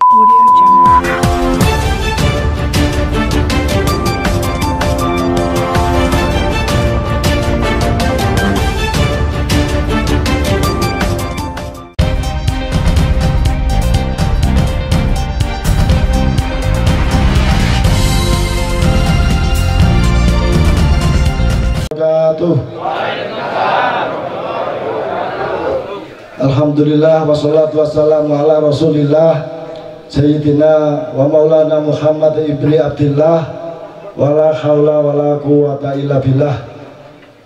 Audio Jungle. Alhamdulillah wassalatu wassalamu ala rasulillah Sayyidina wa maulana Muhammad ibni Abdillah wala hawla wala quwata illa billah.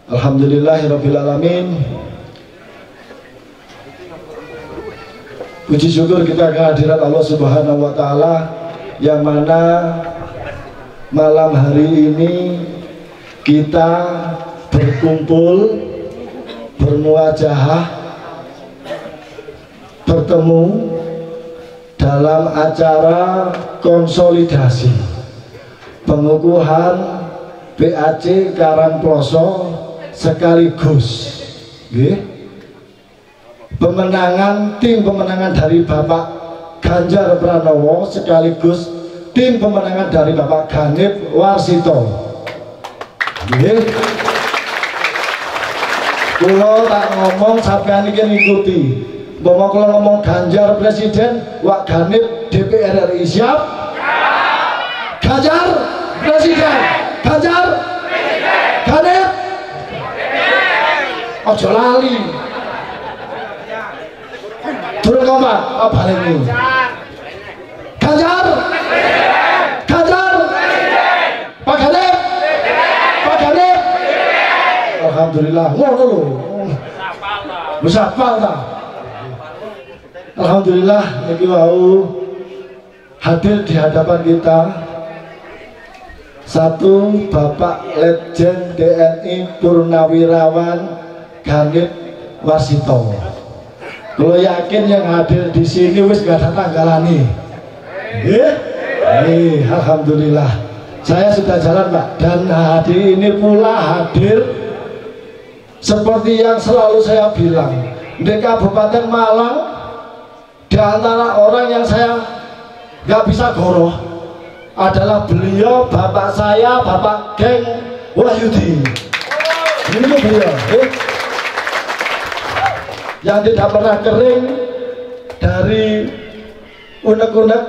Alhamdulillahirabbil alamin. Puji syukur kita kehadirat Allah Subhanahu wa taala yang mana malam hari ini kita berkumpul, bermuajahah, bertemu dalam acara konsolidasi pengukuhan PAC Karangploso sekaligus tim pemenangan dari Bapak Ganjar Pranowo sekaligus tim pemenangan dari Bapak Ganip Warsito. Kalau tak ngomong sampai ini ngikuti. Bapak kalau ngomong Ganjar Presiden, Wak Ganip DPR RI siap? Ganjar Presiden, Ganjar Ganip ojo lali. Turun kompak, apa ini? Ganjar Ganjar Pak Ganip Pak Ganip. Alhamdulillah, ngono lho. Wis hafal ta? Alhamdulillah niki wau hadir di hadapan kita satu Bapak Legend TNI Purnawirawan Ganip Warsito. Kalau yakin yang hadir di sini wis gak ada tanggalani. Alhamdulillah. Saya sudah jalan Pak, dan hari ini pula hadir seperti yang selalu saya bilang di Kabupaten Malang. Di antara orang yang saya nggak bisa goroh adalah beliau, bapak saya, Bapak Geng Wahyudi. Ini beliau yang tidak pernah kering dari unek-unek,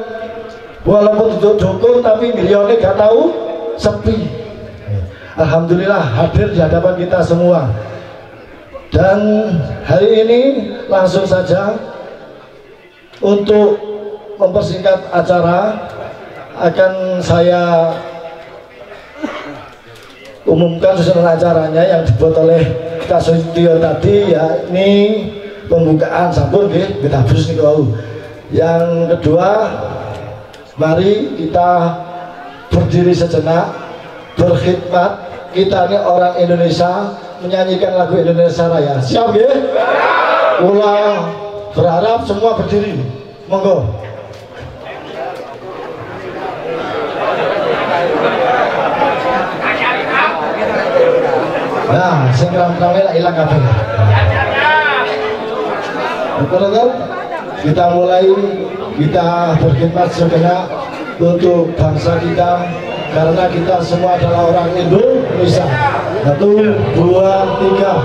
walaupun duduk dukung tapi beliau ini nggak tahu sepi. Alhamdulillah hadir di hadapan kita semua. Dan hari ini langsung saja untuk mempersingkat acara akan saya umumkan susunan acaranya yang dibuat oleh Kasutio tadi, yakni pembukaan sampun kita terus nih kau. Yang kedua, mari kita berdiri sejenak, berkhidmat. Kita ini orang Indonesia, menyanyikan lagu Indonesia Raya. Siap ya? Ulang. Berharap semua berdiri, monggo. Nah, sengkram-kramnya lah hilang kabeh. Betul-betul. Kita mulai, kita berkhidmat sejenak untuk bangsa kita, karena kita semua adalah orang Indonesia. 1, 2, 3.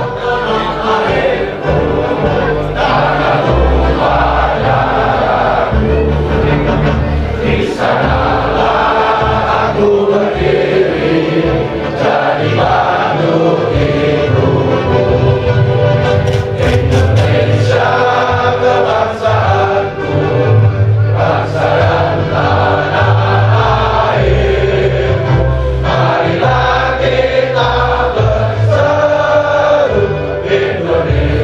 Marilah kita berseru Indonesia.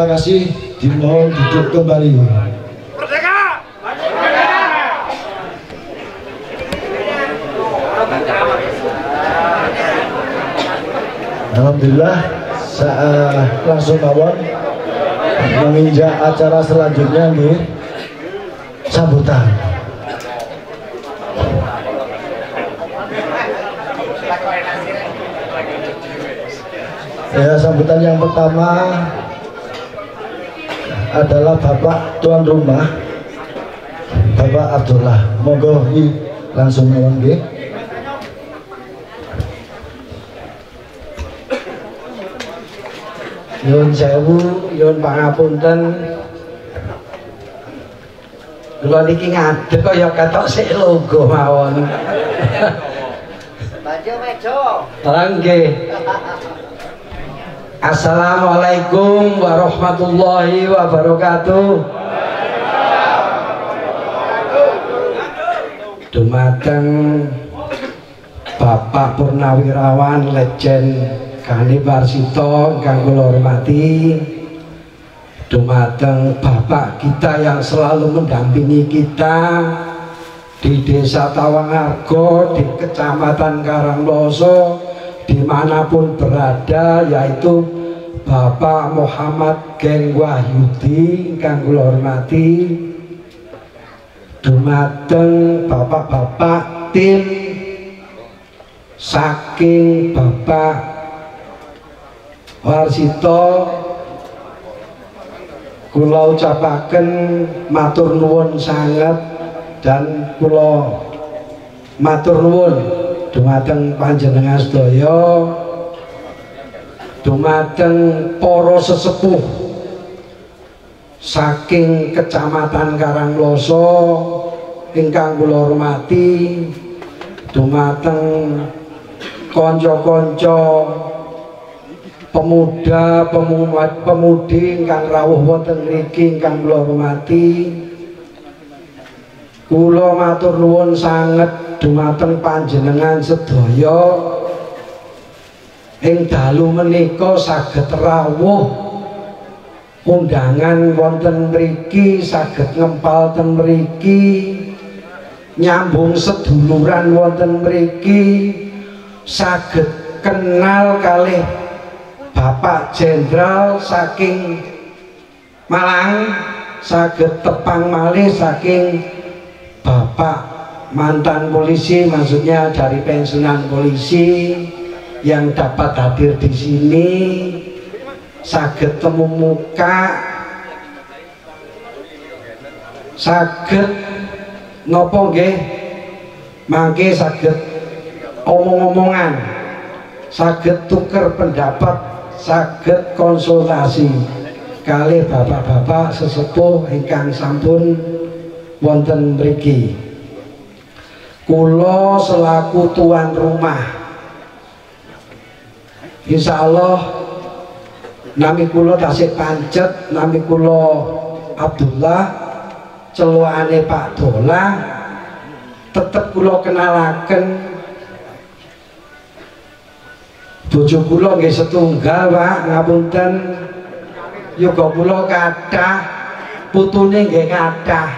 Terima kasih, dimohon duduk kembali. Merdeka! Alhamdulillah, saya langsung mawon menginjak acara selanjutnya nih, sambutan. Ya, sambutan yang pertama adalah Bapak tuan rumah, Bapak Abdullah. Monggo langsung mawon nggih. Nyuwun sewu, nyuwun pangapunten. Kula niki ngadeg kaya ketok sik logo mawon. Baju mejo. Nggih. Assalamualaikum warahmatullahi wabarakatuh. Dumateng Bapak Purnawirawan Legend Gani Warsito kang kula hormati, dumateng Bapak kita yang selalu mendampingi kita di Desa Tawangargo, di Kecamatan Karangloso, dimanapun berada, yaitu Bapak Muhammad Geng Wahyudi kang kula hormati, dumateng bapak-bapak tim saking Bapak Warsito, kula ucapaken matur nuwun sanget dan kula matur nuwun dumateng panjenengan sedaya, dumateng para sesepuh saking Kecamatan Karangloso ingkang kula hormati, dumateng kanca-kanca pemuda pemudi ingkang rawuh wonten mriki ingkang kula hormati, kula matur nuwun sanget dumateng panjenengan sedaya ing dalu menika saged rawuh undangan wonten mriki, saged ngempal ten mriki, nyambung seduluran wonten mriki, saged kenal kalih Bapak Jenderal saking Malang, saged tepang malih saking Bapak mantan polisi, maksudnya dari pensiunan polisi yang dapat hadir di sini, saged temu muka, saged nopo nggih, mangke saged omong-omongan, saged tuker pendapat, saged konsultasi kalih bapak-bapak sesepuh ingkang sampun wonten mriki. Kula selaku tuan rumah, insya Allah nami kula tasik pancet, nami kula Abdullah, celukane Pak Dolah, tetep kula kenalaken bojo kula nggih setunggal Pak, ngapunten, yoga kula kathah, putune nggih kathah,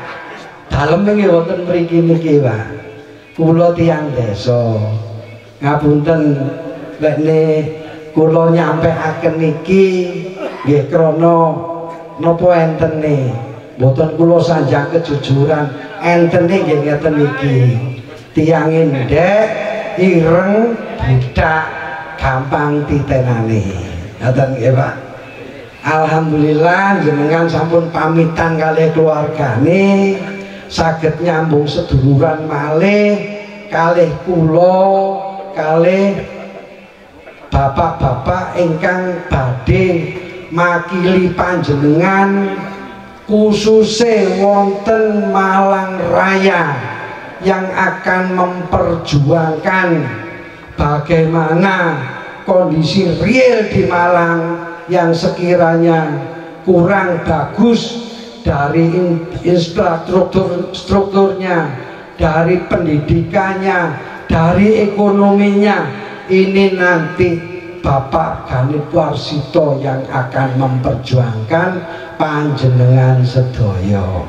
daleme nggih wonten mriki niki Pak. Kula tiyang desa, ngapunten lekne kula nyampekaken niki nggih krana napa entene, mboten kula sanjang kejujuran, entene nggih ngeten niki, tiyang ndek ireng budak gampang titenane, ngoten nggih Pak. Alhamdulillah jenengan sampun pamitan kalih keluargane, saged nyambung seduluran malih kalih kula kalih bapak-bapak ingkang badhe makili panjenengan khususnya wonten Malang Raya yang akan memperjuangkan bagaimana kondisi real di Malang yang sekiranya kurang bagus dari strukturnya, dari pendidikannya, dari ekonominya. Ini nanti Bapak Ganip Warsito yang akan memperjuangkan panjenengan sedaya.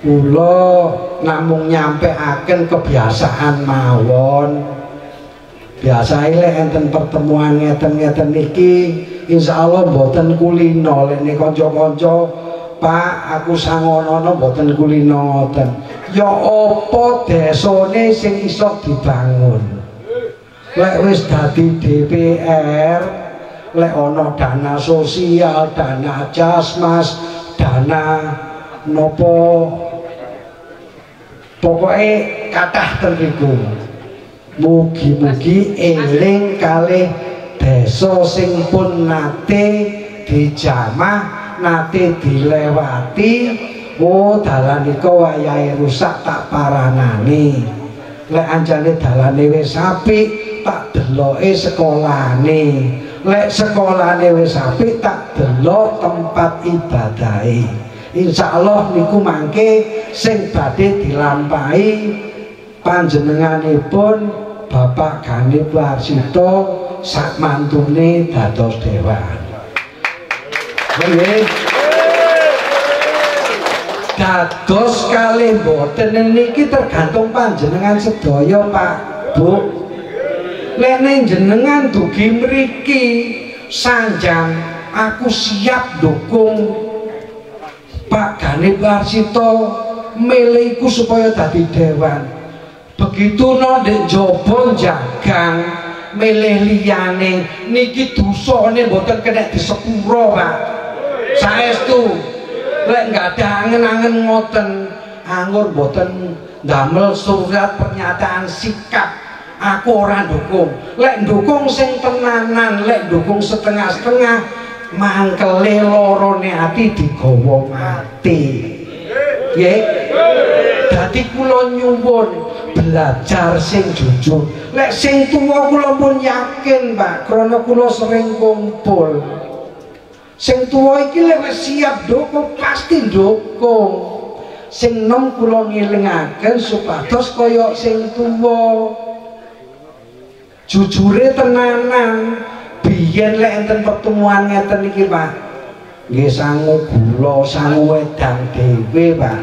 Kula namung nyampeaken kebiasaan mawon. Biasa lek enten pertemuan ngeten-ngeten niki insyaallah mboten kulino lek kanca-kanca Pak aku sangono mboten kulino ngoten. Ya apa desane sing iso dibangun. Lek wis dadi DPR, lek ana dana sosial, dana jasmas, dana nopo pokoknya kathah ten riku. Mugi-mugi eling kalih desa sing pun nate dijamah, nate dilewati. Oh dalan nika wayahe rusak tak paranani. Lek anjane dalane wis apik tak deloke sekolahane. Lek sekolahane wis apik tak delok tempat ibadahe. Insyaallah niku mangke sing badhe dilampahi panjenenganipun Bapak Ganip Warsito sak mantune dados dewan. Nggih. Dados kalih mboten niki tergantung panjenengan sedaya Pak Bu. Lek jenengan dugi mriki sanjang aku siap dukung Pak Ganip Warsito milihku supaya dadi dewan. Begitu ndek jaba jagang milih liyane niki dosane mboten kena disepuro Pak. Saestu lek nggak ada angen-angen ngoten anggur mboten ndamel surat pernyataan sikap aku ora ndukung. Lek ndukung sing tenanan, lek ndukung setengah-setengah mangkele lorone ati digawa mati. Nggih. Dadi kula nyuwun belajar sing jujur. Lek sing tuwa kula pun yakin, Pak, krana kula sering kumpul. Sing tuwa iki lek wis siap ndukung pasti ndukung. Sing nom kula ngelingaken supados kaya sing tuwa. Jujure tenanan. Biyen lek enten pertemuan ngeten iki, Pak. Nggih sangu gula, sangu wedang dhewe, Pak.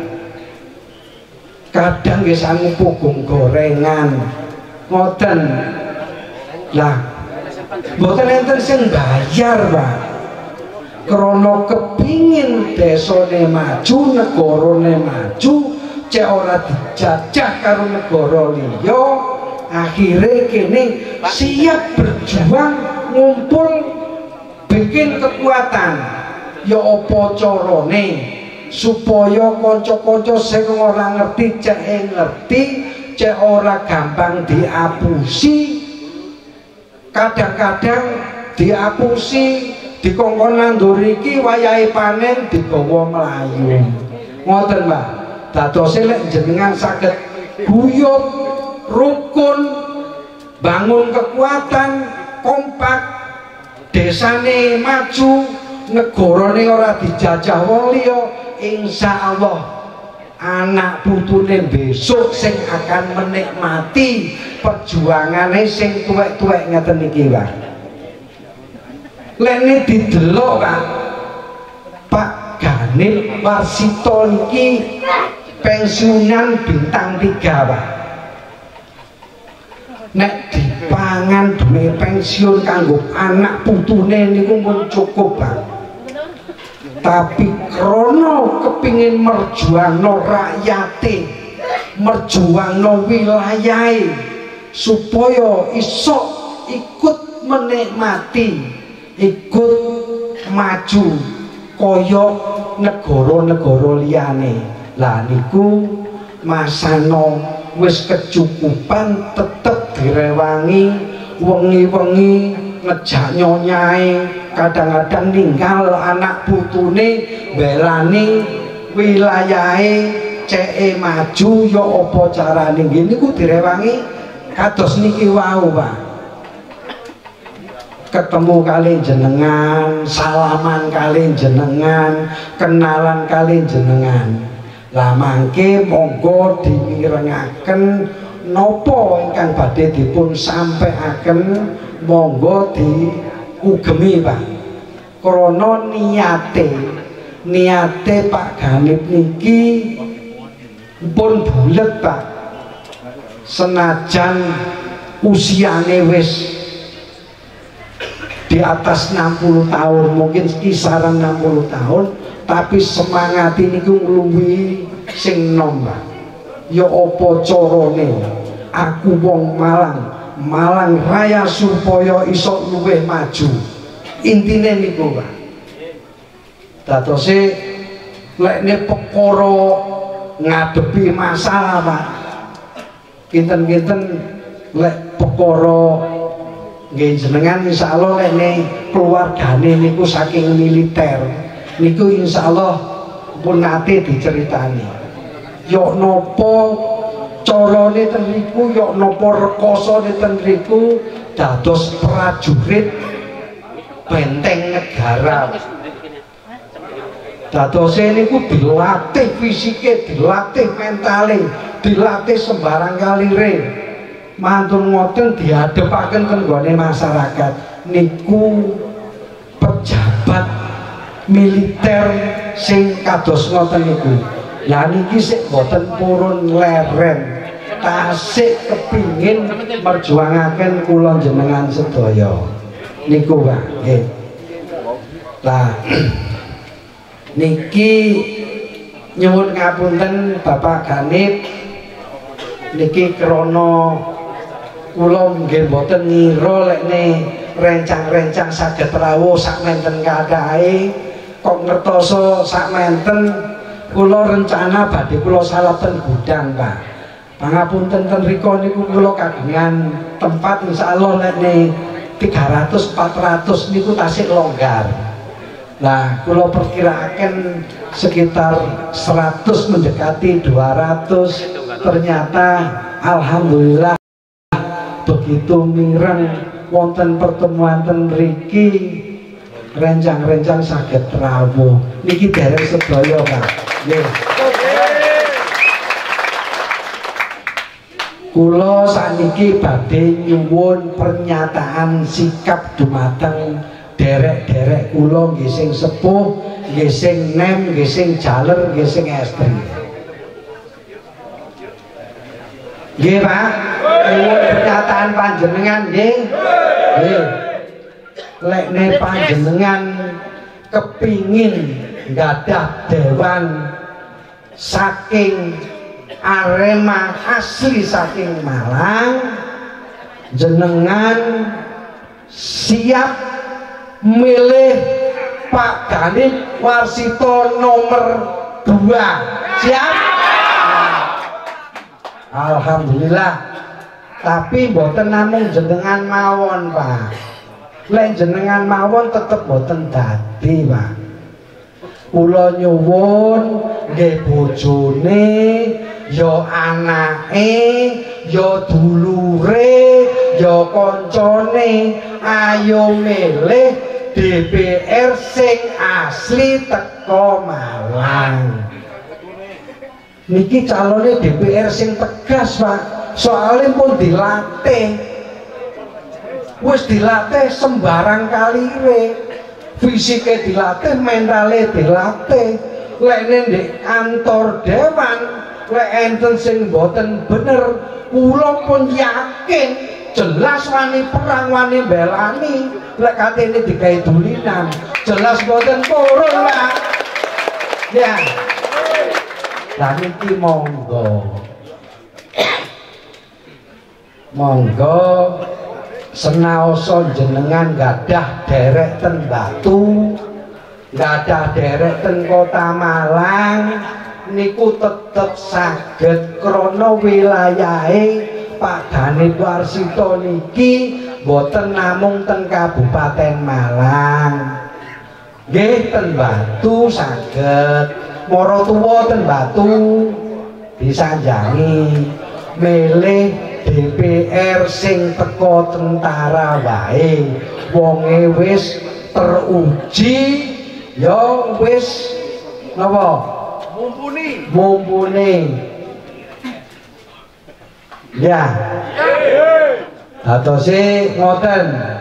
Kadang nggih sangu pugung gorengan. Ngoten. Lah, mboten enten sing bayar, Pak. Krana kepingin desane maju, negarane maju, cek ora dijajah karo negara liya, akhire kene siap berjuang ngumpul bikin kekuatan. Ya apa carane supaya kanca-kanca sing ora ngerti cek ngerti, cek ora gampang diapusi. Kadang-kadang diapusi dikongkon nandur iki wayahe panen digawa mlayu. Ngoten, Mbak. Dadose lek jenengan saged guyub, rukun, bangun kekuatan, kompak, desane maju, negarane ora dijajah wong liya, insyaallah anak putune besok sing akan menikmati perjuangane sing tuwek-tuwek ngeten iki, Pak. Lene didelok, Pak Ganip Warsito niki pensiunan bintang 3, Pak. Nek dipangan duwe pensiun kanggo anak putune niku pun cukup, Pak. Tapi krono kepingin merjuangno rakyate, merjuangno wilayahe supaya iso ikut menikmati, ikut maju kaya negara-negara liyane. Lah niku masano wis kecukupan tetep direwangi, wengi-wengi ngejak nyonyahe, kadang-kadang ninggal anak putune belani wilayahe ceke maju ya apa carane. Nggih niku direwangi kados niki wau, Pak. Ketemu kali jenengan, salaman kali jenengan, kenalan kali jenengan. Lah mangke monggo dimirengaken nopo ingkang badhe dipun sampaiaken monggo diugemi Pak. Krana niate Pak Ganip niki pun bulet Pak. Senajan usiane wis di atas 60 tahun, mungkin kisaran 60 tahun, tapi semangat ini ngluwihi sing nom Pak. Ya apa carane aku wong Malang Raya supaya iso luwih maju. Intine niku Pak. Dadose lekne perkara ngadepi masalah Pak. Kinten-kinten lek perkara nggih jenengan insyaallah lekne keluargane niku saking militer. Niku insyaallah pun nate diceritani. Yok nopo carane ten niku, yok nopo rekosane ten niku dados prajurit benteng negara. Dadose niku dilatih fisike, dilatih mentale, dilatih sembarang kalire. Mantun ngoten diadepaken ten nggone masyarakat. Niku pejabat militer sing kados ngoten niku. Lah niki sik boten purun leren, tasik kepingin merjuangaken kula jenengan sedaya. Niku Pak, nggih. Lah niki nyuwun ngapunten Bapak Ganip, niki krana kula nggih boten ngira lekne rencang-rencang saged rawuh sakmenten kathahé, kok ngertoso sakmenten kula rencana badhe kula salaten gudang Pak. Pangapunten ten rika niku kula kagungan tempat insyaallah lekne 300-400 niku tasik longgar. Nah, kula perkiraaken sekitar 100 mendekati 200. Ternyata alhamdulillah begitu mireng wonten pertemuan ten mriki rencang-rencang saged rawuh. Niki dereng sedaya Pak. Nggih. Kula sakniki badhe nyuwun pernyataan sikap dumateng derek-derek kula nggih sing sepuh, nggih sing nem, nggih sing jaler, nggih sing estri. Nggih Pak, nyuwun pernyataan panjenengan nggih. Nggih. Lekne panjenengan kepingin nggadah dewan saking Arema asli saking Malang, jenengan siap milih Pak Ganip Warsito nomor 2. Siap? Alhamdulillah. Tapi mboten namung jenengan mawon Pak. Lek jenengan mawon tetep mboten dadi Pak. Kula nyuwun nggih bojone, ya anake, ya dulure, ya kancane ayo milih DPR sing asli teko Malang. Niki calone DPR sing tegas Pak, soalnya pun dilatih, wis dilatih sembarang kalire. Fisiknya dilatih, mentalnya dilatih. Lekne di kantor dewan, lek enten sing boten bener, kula pun yakin jelas wani perang, wani belani. Lek katene digawe dulinan, jelas boten purun Pak. Ya. Lah niki monggo. Monggo senaosa jenengan gadah derek ten Batu, gadah derek ten Kota Malang, niku tetep saged krana wilayahe Pak Ganip Warsito niki boten namung ten Kabupaten Malang. Nggih ten Batu saged, Morotuwa ten Batu disanjangi milih DPR sing teko tentara wae, wonge wis teruji, ya wis napa mumpuni. Ya. Atau sih ngoten.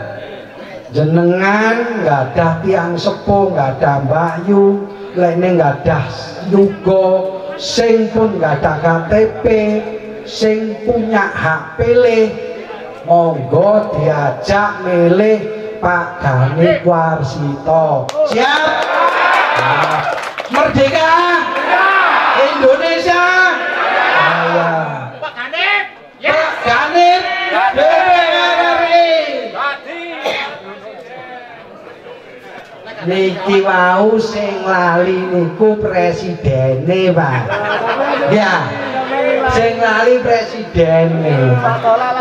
Jenengan gadah tiang sepuh, gadah mbahyu, lene gadah yuga, sing pun gadah KTP, sing punya hak pilih, monggo diajak milih Pak Ganip Warsito. Siap? Nah, merdeka Indonesia. Pak Ganip. Pak Ganip DPRRI. Niki wau sing lali niku presidene, Pak. Ya. Sing lali presidene.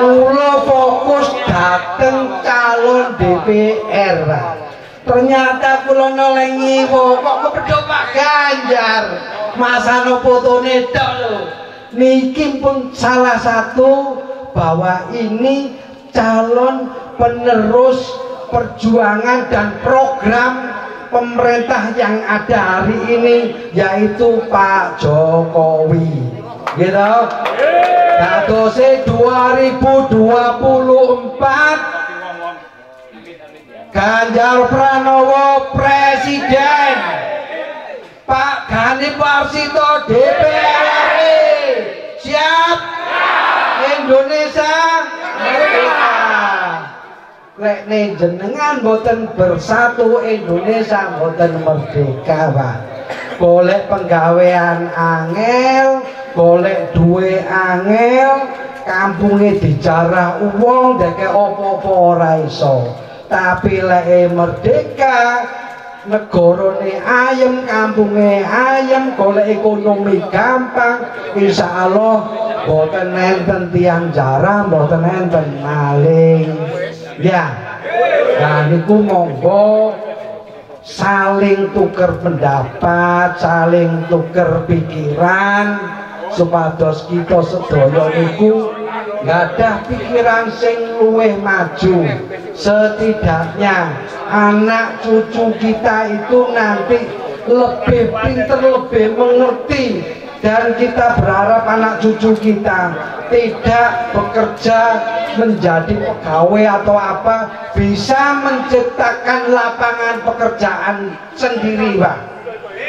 Kula fokus dateng calon DPR, Pak. Ternyata kula nolengi kok kepedhok Pak Ganjar. Masano fotone tok lho. Niki pun salah satu bahwa ini calon penerus perjuangan dan program pemerintah yang ada hari ini, yaitu Pak Jokowi, gitu. Dadose 2024 Ganjar Pranowo presiden, Pak Ganip Warsito DPR RI. Siap? Indonesia merdeka. Lek nih jenengan boten bersatu, Indonesia boten merdeka, Pak. Golek penggawean angel, golek duwe angel, kampunge dijarah wong deke opo-opo ora iso. Tapi lek merdeka, negarane ayem, kampunge ayem, golek ekonomi gampang, insyaallah boten enten tiang jarah, boten enten maling. Ya, nah niku monggo saling tuker pendapat, saling tuker pikiran, supados kita sedaya niku gadah pikiran sing luwih maju. Setidaknya anak cucu kita itu nanti lebih pintar, lebih mengerti, dan kita berharap anak cucu kita tidak bekerja menjadi pegawai atau apa, bisa menciptakan lapangan pekerjaan sendiri, Pak.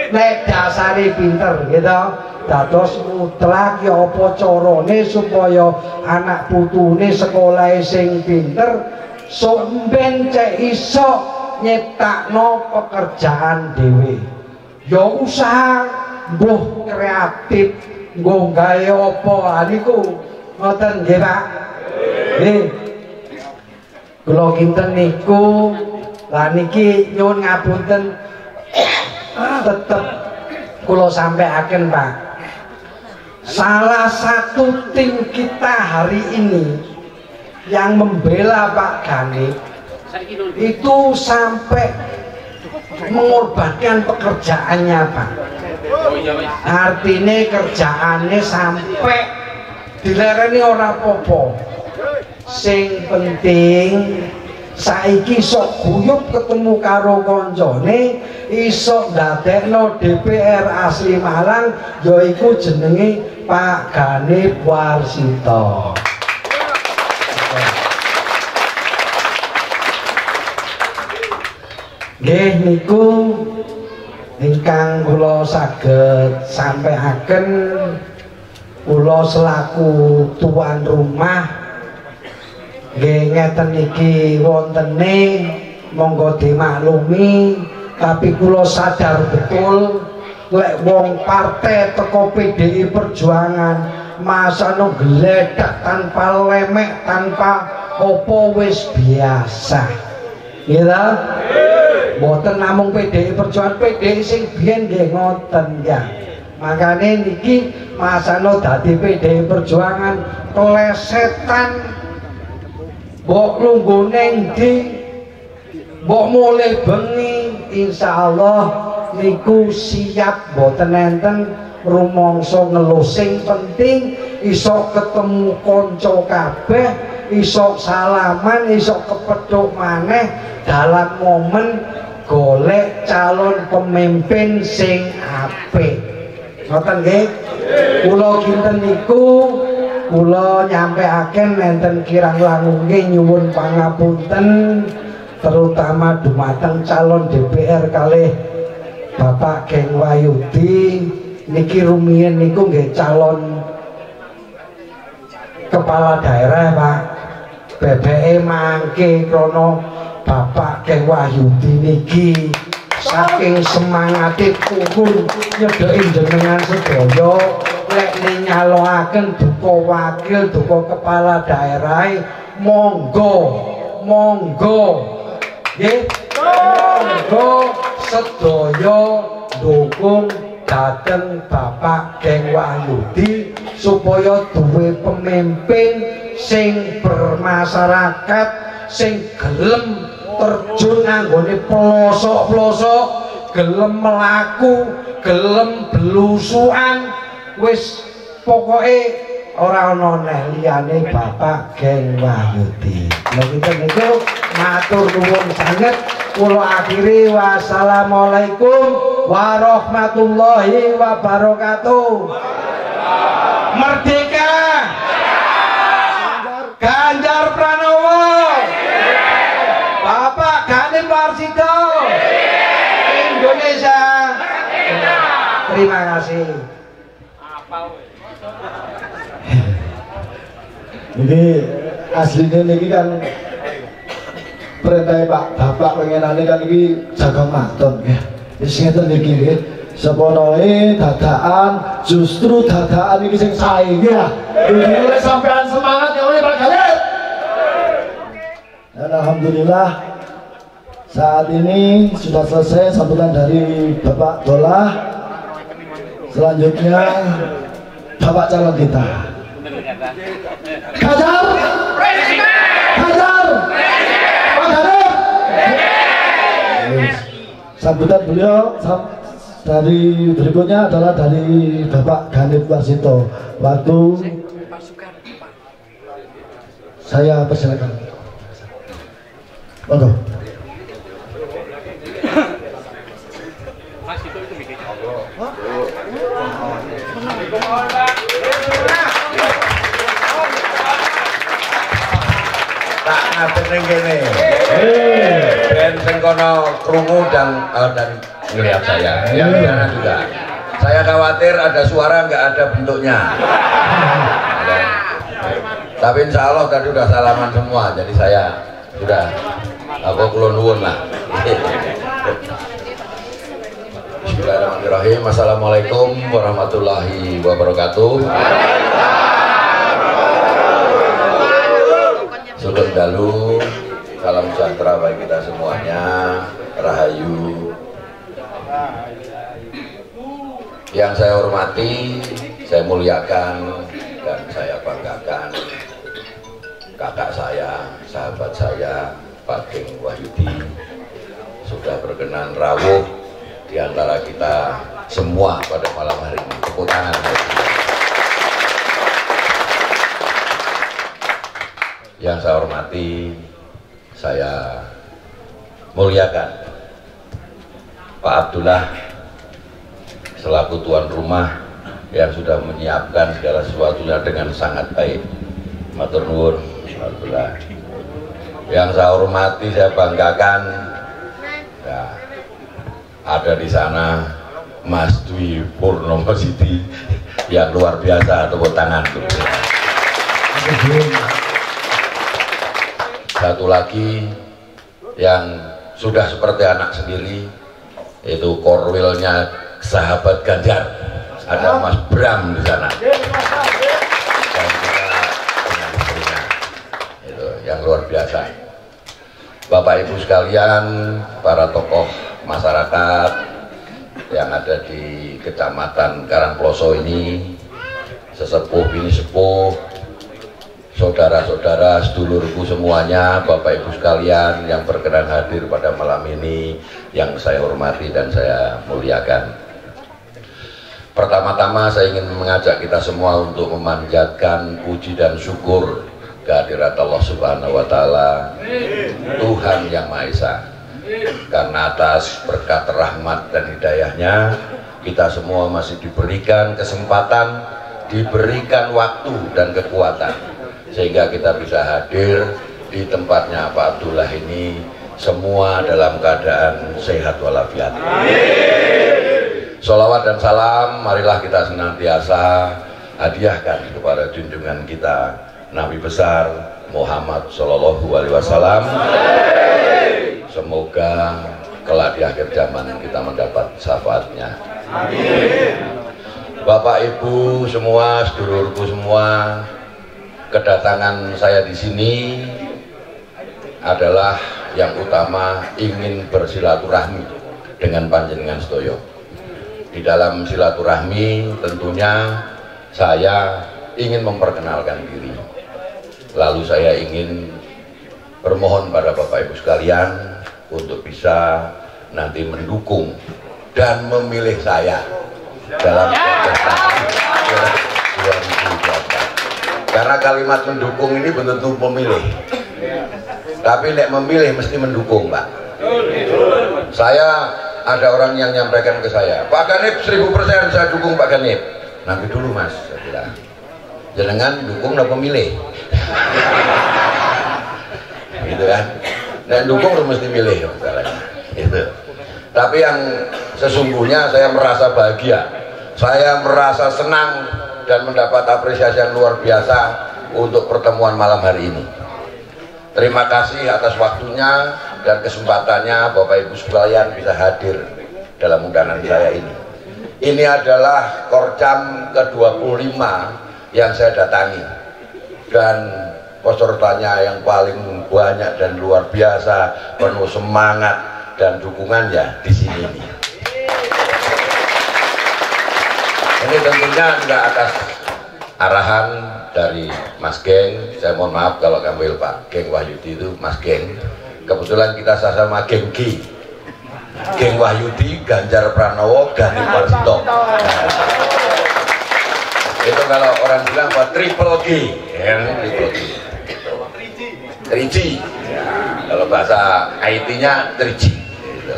Nek dasari pinter gitu, dados mutlak ya apa carane supaya anak putune sekolah sing pinter somben cek iso nyiptakno pekerjaan dhewe. Ya usaha mbuh kreatif, nggo gawe apa niku ngoten nggih, Pak. Nggih. Kula kinten niku lah niki nyuwun ngapunten tetep kula sampaiaken, Pak. Salah satu tim kita hari ini yang membela Pak Ganip itu sampai mengorbankan pekerjaannya, Pak. Artinya kerjaannya sampai dilereni ora popo. Sing penting saiki sok guyub ketemu karo koncone, iso ndadekno DPR asli Malang, yaiku jenenge Pak Ganip Warsito. Nggih niku ingkang kula saged sampaiaken, kula selaku tuan rumah nggih ngeten iki wontene, monggo dimaklumi. Tapi kula sadar betul lek wong partai teko PDI Perjuangan masa no geledak tanpa lemek, tanpa opo wis biasa, gitu. Mboten namung PDI Perjuangan, PDI sing biyen nggih ngoten ya. Makane niki masano dadi PDI Perjuangan klesetan mbok lunggone ndi, mbok mulai bengi, insyaallah niku siap mboten enten rumangsa ngeluh. Sing penting iso ketemu kanca kabeh, iso salaman, iso kepethuk maneh dalam momen golek calon pemimpin sing apik. Ngoten nggih. Kula kinten niku kula nyampeaken enten kirang langkung nyuwun pangapunten terutama dumateng calon DPR kalih Bapak Geng Wahyudi niki rumiyin niku nggih calon kepala daerah Pak. BBE mangke krana Bapak Geng Wahyudi niki saking semangate purun nyedheki jenengan sedaya lek nyalokaken duka wakil duka kepala daerah monggo nggih monggo sedaya dukung dhateng Bapak Geng Wahyudi supaya duwe pemimpin sing bermasyarakat sing gelem terjun nganggone pelosok-pelosok gelem melaku gelem belusukan wis pokoke ora ana neh liyane Bapak Geng Wahyudi. Lha niku matur nuwun sanget kula akhiri wassalamualaikum warahmatullahi wabarakatuh. Merdeka! Ganjar Pranowo! Bapak Ghanib Warsito! Indonesia! Terima kasih. Ini aslinya ini kan perintah Pak Bapak pengenane kan ini jaga maton ya. Wis ngeten niki nggih. Seponoe dadaan justru dadaan iki sing sae ya. Iki sampean semangat ya oleh Pak Ghanib. Dan alhamdulillah saat ini sudah selesai sambutan dari Bapak Dolah. Selanjutnya Bapak calon kita. Ganjar! Ganjar! Pak Ghanib! Sambutan beliau dari berikutnya adalah dari Bapak Ghanib Warsito. Waktu saya persilakan. Monggo. Tak ngadeg ning kene. Ben sing kono krungu dan ngelihat saya. Yang di sana juga. Saya khawatir ada suara nggak ada bentuknya. Tapi insya Allah tadi udah salaman semua, jadi saya sudah kula nuwun lah. Bismillahirrahmanirrahim. Assalamualaikum warahmatullahi wabarakatuh. Sugeng dalu, salam sejahtera bagi kita semuanya, rahayu. Yang saya hormati, saya muliakan dan saya banggakan kakak saya, sahabat saya, Pak Geng Wahyudi sudah berkenan rawuh di antara kita semua pada malam hari ini. Tepuk tangan. Yang saya hormati, saya muliakan Pak Abdullah selaku tuan rumah yang sudah menyiapkan segala sesuatunya dengan sangat baik. Matur nuwun Pak Abdullah. Yang saya hormati, saya banggakan ya, ada di sana Mas Dwi Purnomo Siti yang luar biasa. Tepuk tangan tuh. Satu lagi yang sudah seperti anak sendiri, itu korwilnya sahabat Ganjar, ada Mas Bram di sana. Dan juga dengan istrinya, itu yang luar biasa. Bapak Ibu sekalian, para tokoh masyarakat yang ada di Kecamatan Karangploso ini, sesepuh bini sepuh, saudara-saudara, sedulurku semuanya, Bapak Ibu sekalian yang berkenan hadir pada malam ini, yang saya hormati dan saya muliakan. Pertama-tama saya ingin mengajak kita semua untuk memanjatkan puji dan syukur kehadirat Allah Subhanahu wa Ta'ala, Tuhan Yang Maha Esa, karena atas berkat rahmat dan hidayahnya kita semua masih diberikan kesempatan diberikan waktu dan kekuatan sehingga kita bisa hadir di tempatnya Pak Abdullah ini semua dalam keadaan sehat walafiat. Sholawat dan salam marilah kita senantiasa hadiahkan kepada junjungan kita Nabi besar Muhammad Shallallahu Alaihi Wasallam. Semoga kelak di akhir zaman kita mendapat syafaatnya. Bapak Ibu semua, sedulurku semua, kedatangan saya di sini adalah yang utama ingin bersilaturahmi dengan panjenengan sedoyo. Di dalam silaturahmi tentunya saya ingin memperkenalkan diri. Lalu saya ingin bermohon pada Bapak Ibu sekalian untuk bisa nanti mendukung dan memilih saya dalam kontestasi 2024. Karena kalimat mendukung ini bentuk memilih, tapi nek memilih mesti mendukung, Pak. Saya ada orang yang nyampaikan ke saya, Pak Ganip 1000% saya dukung Pak Ganip. Nanti dulu Mas, saya bilang, jenengan dukung dan memilih. Gitu kan? Nek dukung harus mesti milih masalahnya. Gitu. Tapi yang sesungguhnya saya merasa bahagia. Saya merasa senang dan mendapat apresiasi yang luar biasa untuk pertemuan malam hari ini. Terima kasih atas waktunya dan kesempatannya Bapak Ibu sekalian bisa hadir dalam undangan saya ini. Ini adalah Korcam ke-25 yang saya datangi dan pesertanya yang paling banyak dan luar biasa, penuh semangat dan dukungannya di sini. Ini tentunya juga atas arahan dari Mas Geng. Saya mohon maaf kalau kambil Pak Geng Wahyudi itu Mas Geng. Kebetulan kita sama Geng G. Geng Wahyudi, Ganjar Pranowo, Ganip Warsito. Itu kalau orang bilang apa? Triple G. Ya, Triple G. 3G. Ya, kalau bahasa IT-nya 3G. Gitu.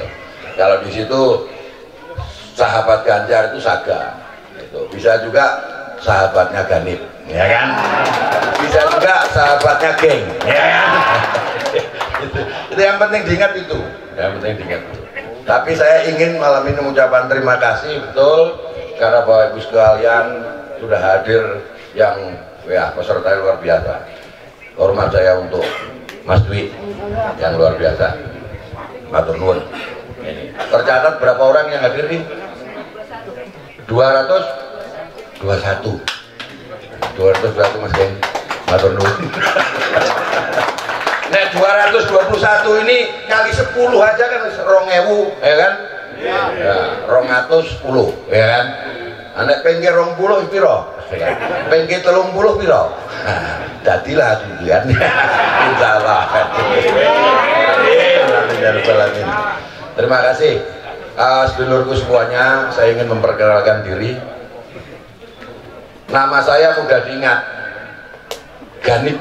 Kalau di situ sahabat Ganjar itu Saga. Bisa juga sahabatnya Ganip, ya kan? Bisa juga sahabatnya Geng, ya kan? Itu yang penting diingat itu, yang penting diingat itu. Tapi saya ingin malam ini mengucapkan terima kasih betul karena Bapak Ibu sekalian sudah hadir yang peserta yang luar biasa. Hormat saya untuk Mas Dwi yang luar biasa. Matur nuwun. Tercatat berapa orang yang hadir nih? 221 Mas Geng. Matur nuwun. Nek 221 ini kali 10 aja kan 2000, ya kan? Ya, 210, ya kan? Nek pengke 20 piro? Pengke 30 piro? Jadilah tujuan. Insyaallah. Terima kasih. Sedulurku semuanya, saya ingin memperkenalkan diri. Nama saya mudah diingat, Ganip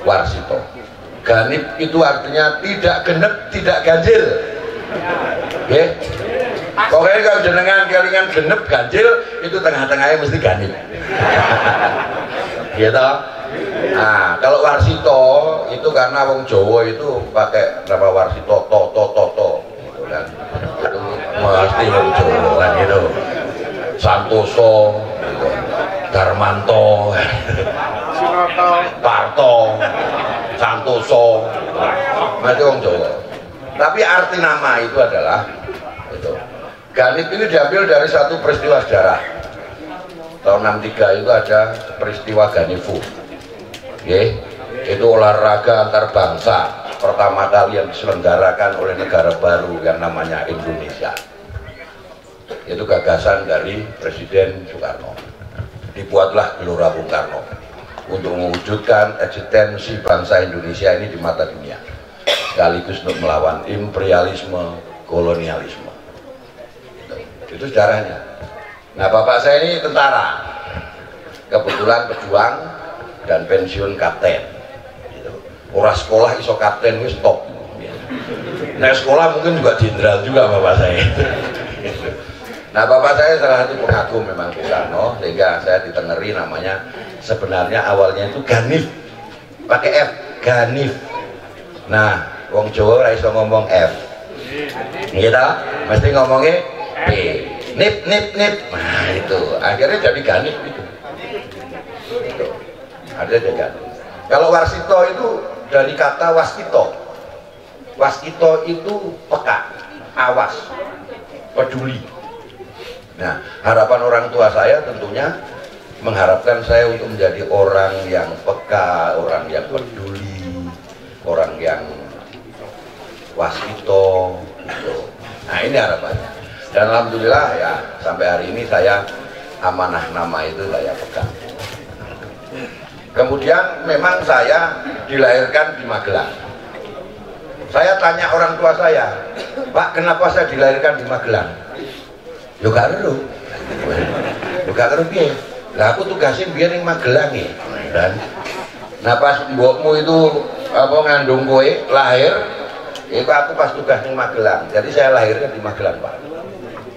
Warsito. Ganip itu artinya tidak genep, tidak ganjil. Oke? Pokoknya kalau jenengan kelingan genep, ganjil, itu tengah-tengahnya mesti Ganip. Gitu. Nah, kalau Warsito itu karena wong Jawa itu pakai nama Warsito, to, gitu kan. Itu mesti wong Jawa kan gitu. Santoso, gitu. Darmanto, Parto, Santoso, itu wong Jawa. Tapi arti nama itu adalah itu. Ganip ini diambil dari satu peristiwa sejarah. Tahun 63 itu ada peristiwa Ganifu. Okay. Itu olahraga antar bangsa pertama kali yang diselenggarakan oleh negara baru yang namanya Indonesia. Itu gagasan dari Presiden Soekarno. Dibuatlah Gelora Bung Karno untuk mewujudkan eksistensi bangsa Indonesia ini di mata dunia, sekaligus untuk melawan imperialisme, kolonialisme. Itu sejarahnya. Nah, bapak saya ini tentara, kebetulan pejuang dan pensiun kapten. Ora sekolah iso kapten wis top. Nah, sekolah mungkin juga jenderal juga bapak saya. Nah, bapak saya salah satu pengagum memang Bung Karno, sehingga saya ditengeri namanya sebenarnya awalnya itu Ganif, pakai F, Ganif. Nah, wong Jawa ora iso ngomong F, gitu, mesti ngomongnya P, nip. Nah itu, akhirnya jadi Ganif itu. Ada juga. Kalau Warsito itu dari kata waskito. Waskito itu peka, awas, peduli. Nah, harapan orang tua saya tentunya mengharapkan saya untuk menjadi orang yang peka, orang yang peduli, orang yang waskito gitu. Nah, ini harapannya. Dan alhamdulillah ya sampai hari ini saya amanah nama itu saya pegang. Kemudian memang saya dilahirkan di Magelang. Saya tanya orang tua saya, Pak, kenapa saya dilahirkan di Magelang? Yo gak ngeru. Yo gak ngeru piye? Lah aku tugasnya biar ning Magelang ya. Dan nah pas mbokmu itu apa ngandung kowe lahir, itu aku pas tugas ning Magelang. Jadi saya lahirnya di Magelang, Pak.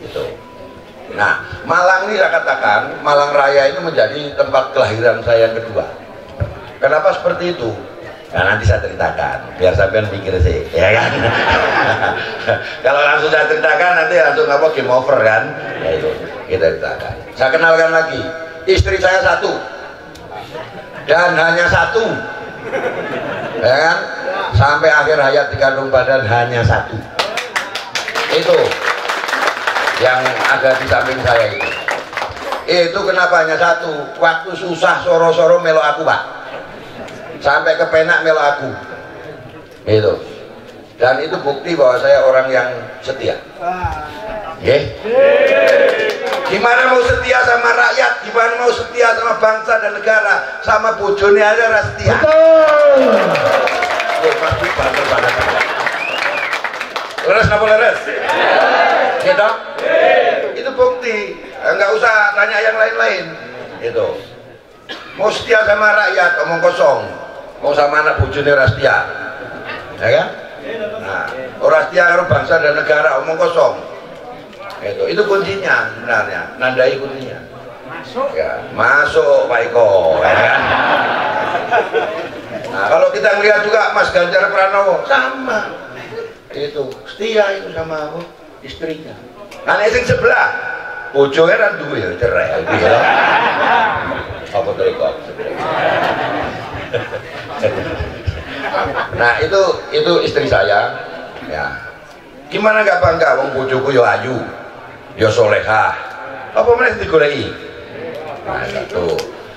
Gitu. Nah, Malang ini saya katakan, Malang Raya itu menjadi tempat kelahiran saya yang kedua. Kenapa seperti itu? Nah, nanti saya ceritakan, biar sampean mikir sih, ya kan? Kalau langsung saya ceritakan, nanti langsung apa game over kan? Ya itu, kita ceritakan. Saya kenalkan lagi, istri saya satu, dan hanya satu, ya kan? Sampai akhir hayat dikandung badan hanya satu. Itu yang ada di samping saya itu. Itu kenapa hanya satu? Waktu susah soro-soro melo aku, Pak. Sampai kepenak melo aku. Itu. Dan itu bukti bahwa saya orang yang setia. Nggih. Gimana mau setia sama rakyat, gimana mau setia sama bangsa dan negara, sama bojone aja ora setia. Betul. Oh, pasti banget banget. Leres napa leres? Gitu. Itu bukti. Enggak usah tanya yang lain-lain. Itu. Mau setia sama rakyat omong kosong. Mau sama anak bojone ora setia. Ya kan? Nah, ora setia karo bangsa dan negara omong kosong. Itu kuncinya sebenarnya, nandai kuncinya. Masuk. Ya, masuk Pak Eko, ya kan? Nah, kalau kita melihat juga Mas Ganjar Pranowo sama. Itu setia itu sama istrinya. Nah, sing sebelah bojone kan duwe ya cerai gitu ya. Apa kok? Nah, itu istri saya. Ya. Gimana gak bangga wong bojoku yo ayu, yo solehah. Apa meneh digoleki? Nah, itu.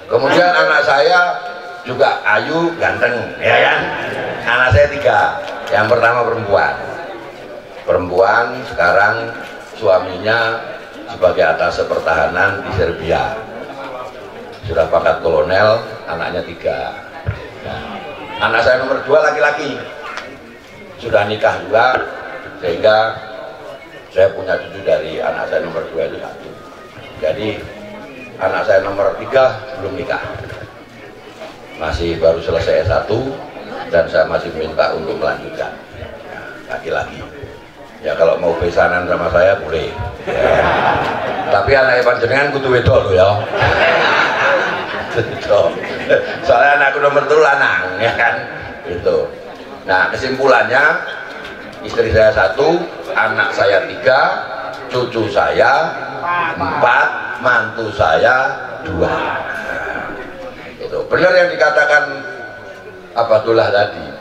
Kemudian anak saya juga ayu, ganteng, ya kan? Anak saya 3. Yang pertama perempuan, sekarang suaminya sebagai atase pertahanan di Serbia, sudah pangkat kolonel, anaknya 3. Nah, anak saya nomor 2 laki-laki, sudah nikah juga, sehingga saya punya cucu dari anak saya nomor 2 itu 1. Jadi anak saya nomor 3 belum nikah, masih baru selesai S1, dan saya masih minta untuk melanjutkan. Laki-laki. Ya kalau mau besanan sama saya boleh. Ya. Tapi anak panjenengan kudu wedok lho ya. Soalnya anakku nomor 3 lanang, ya kan? Gitu. Nah, kesimpulannya istri saya 1, anak saya 3, cucu saya 4, mantu saya 2. Itu benar yang dikatakan Abdullah tadi.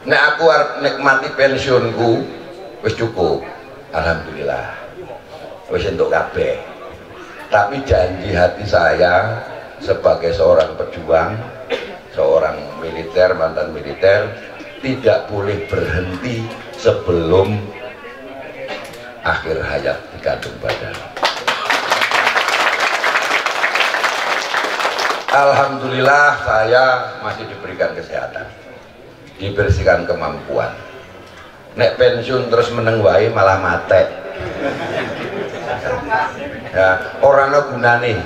Nek aku nikmati pensiunku wis cukup, alhamdulillah, wis entuk kabeh. Tapi janji hati saya sebagai seorang pejuang, seorang militer, mantan militer, tidak boleh berhenti sebelum akhir hayat dikandung badan. Alhamdulillah saya masih diberikan kesehatan, dibersihkan kemampuan. Nek pensiun terus meneng wae malah mate. Ya, orang gunane.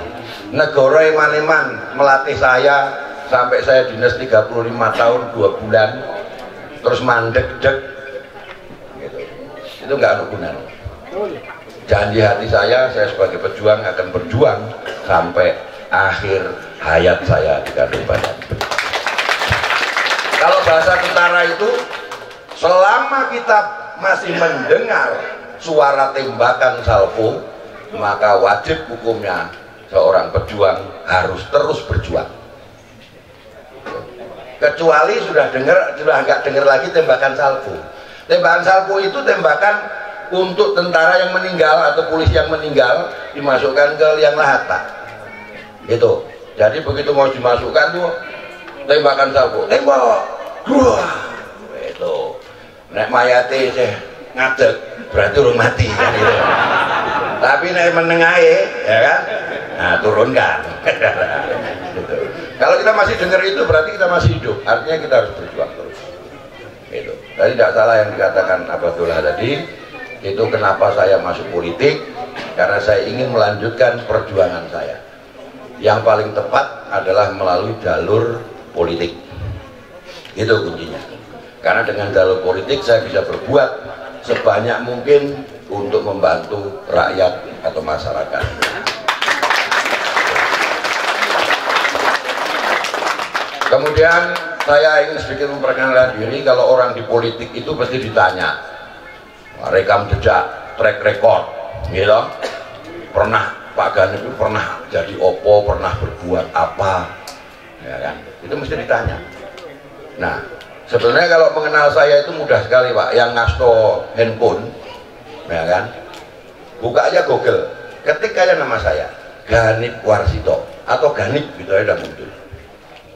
Negara Eman-eman melatih saya sampai saya dinas 35 tahun 2 bulan terus mandek-dek gitu. Itu enggak ada gunanya. Janji hati saya sebagai pejuang akan berjuang sampai akhir hayat saya di garda badan. Kalau bahasa tentara itu, selama kita masih mendengar suara tembakan salvo, maka wajib hukumnya seorang pejuang harus terus berjuang. Kecuali sudah nggak dengar lagi tembakan salvo. Tembakan salvo itu tembakan untuk tentara yang meninggal atau polisi yang meninggal, dimasukkan ke liang lahat, Pak. Itu. Jadi begitu mau dimasukkan tuh tembakan salvo, tembak, itu. Nek mayate sih ngadeg, berarti urung mati kan itu. Tapi nek menengahe, ya kan, nah turunkan. Gitu. Kalau kita masih dengar itu berarti kita masih hidup, artinya kita harus berjuang terus. Gitu. Jadi tidak salah yang dikatakan Abdullah tadi. Itu kenapa saya masuk politik, karena saya ingin melanjutkan perjuangan saya. Yang paling tepat adalah melalui jalur politik. Itu kuncinya. Karena dengan jalur politik saya bisa berbuat sebanyak mungkin untuk membantu rakyat atau masyarakat. Kemudian saya ingin sedikit memperkenalkan diri. Kalau orang di politik itu pasti ditanya rekam jejak, track record, gitu. Pernah Pak Gani itu pernah jadi opo, pernah berbuat apa, ya kan? Itu mesti ditanya. Nah, sebenarnya kalau mengenal saya itu mudah sekali, Pak. Yang ngasto handphone, ya kan? Buka aja Google, ketik aja nama saya, Ganip Warsito atau Ganip, gitu aja udah muncul.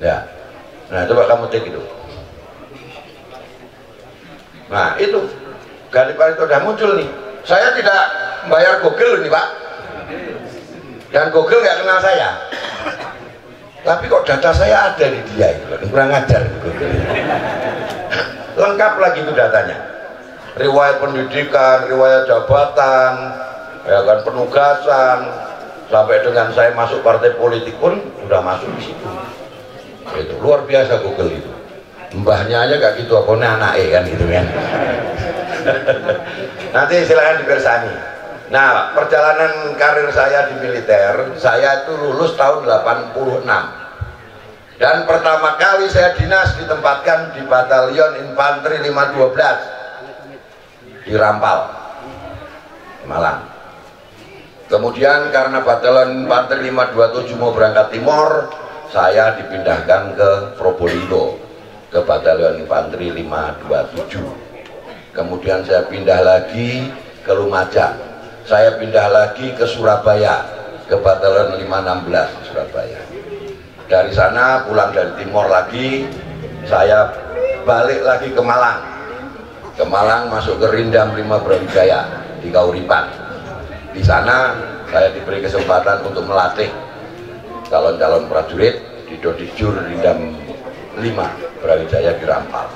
Ya, nah coba kamu cek itu. Nah itu. Ganip Warsito sudah muncul nih. Saya tidak bayar Google nih, Pak. Dan Google nggak kenal saya. Tapi kok data saya ada di dia itu, kurang ajar Google. Lengkap lagi itu datanya. Riwayat pendidikan, riwayat jabatan, ya kan, penugasan, sampai dengan saya masuk partai politik pun sudah masuk di situ. Itu luar biasa Google itu. Mbahnya aja gak gitu, apa anaknya kan gitu kan. Nanti silahkan dibersani. Nah, perjalanan karir saya di militer, saya itu lulus tahun 86. Dan pertama kali saya dinas ditempatkan di Batalion Infanteri 512 di Rampal, Malang. Kemudian karena Batalion Infanteri 527 mau berangkat timur, saya dipindahkan ke Probolinggo, ke Batalion Infanteri 527. Kemudian saya pindah lagi ke Lumajang, saya pindah lagi ke Surabaya, ke Batalion 516 di Surabaya. Dari sana pulang dari timur lagi, saya balik lagi ke Malang. Ke Malang masuk ke Rindam 5 Brawijaya di Kauripan. Di sana saya diberi kesempatan untuk melatih calon-calon prajurit di Dodijur Rindam 5 Brawijaya di Rampal.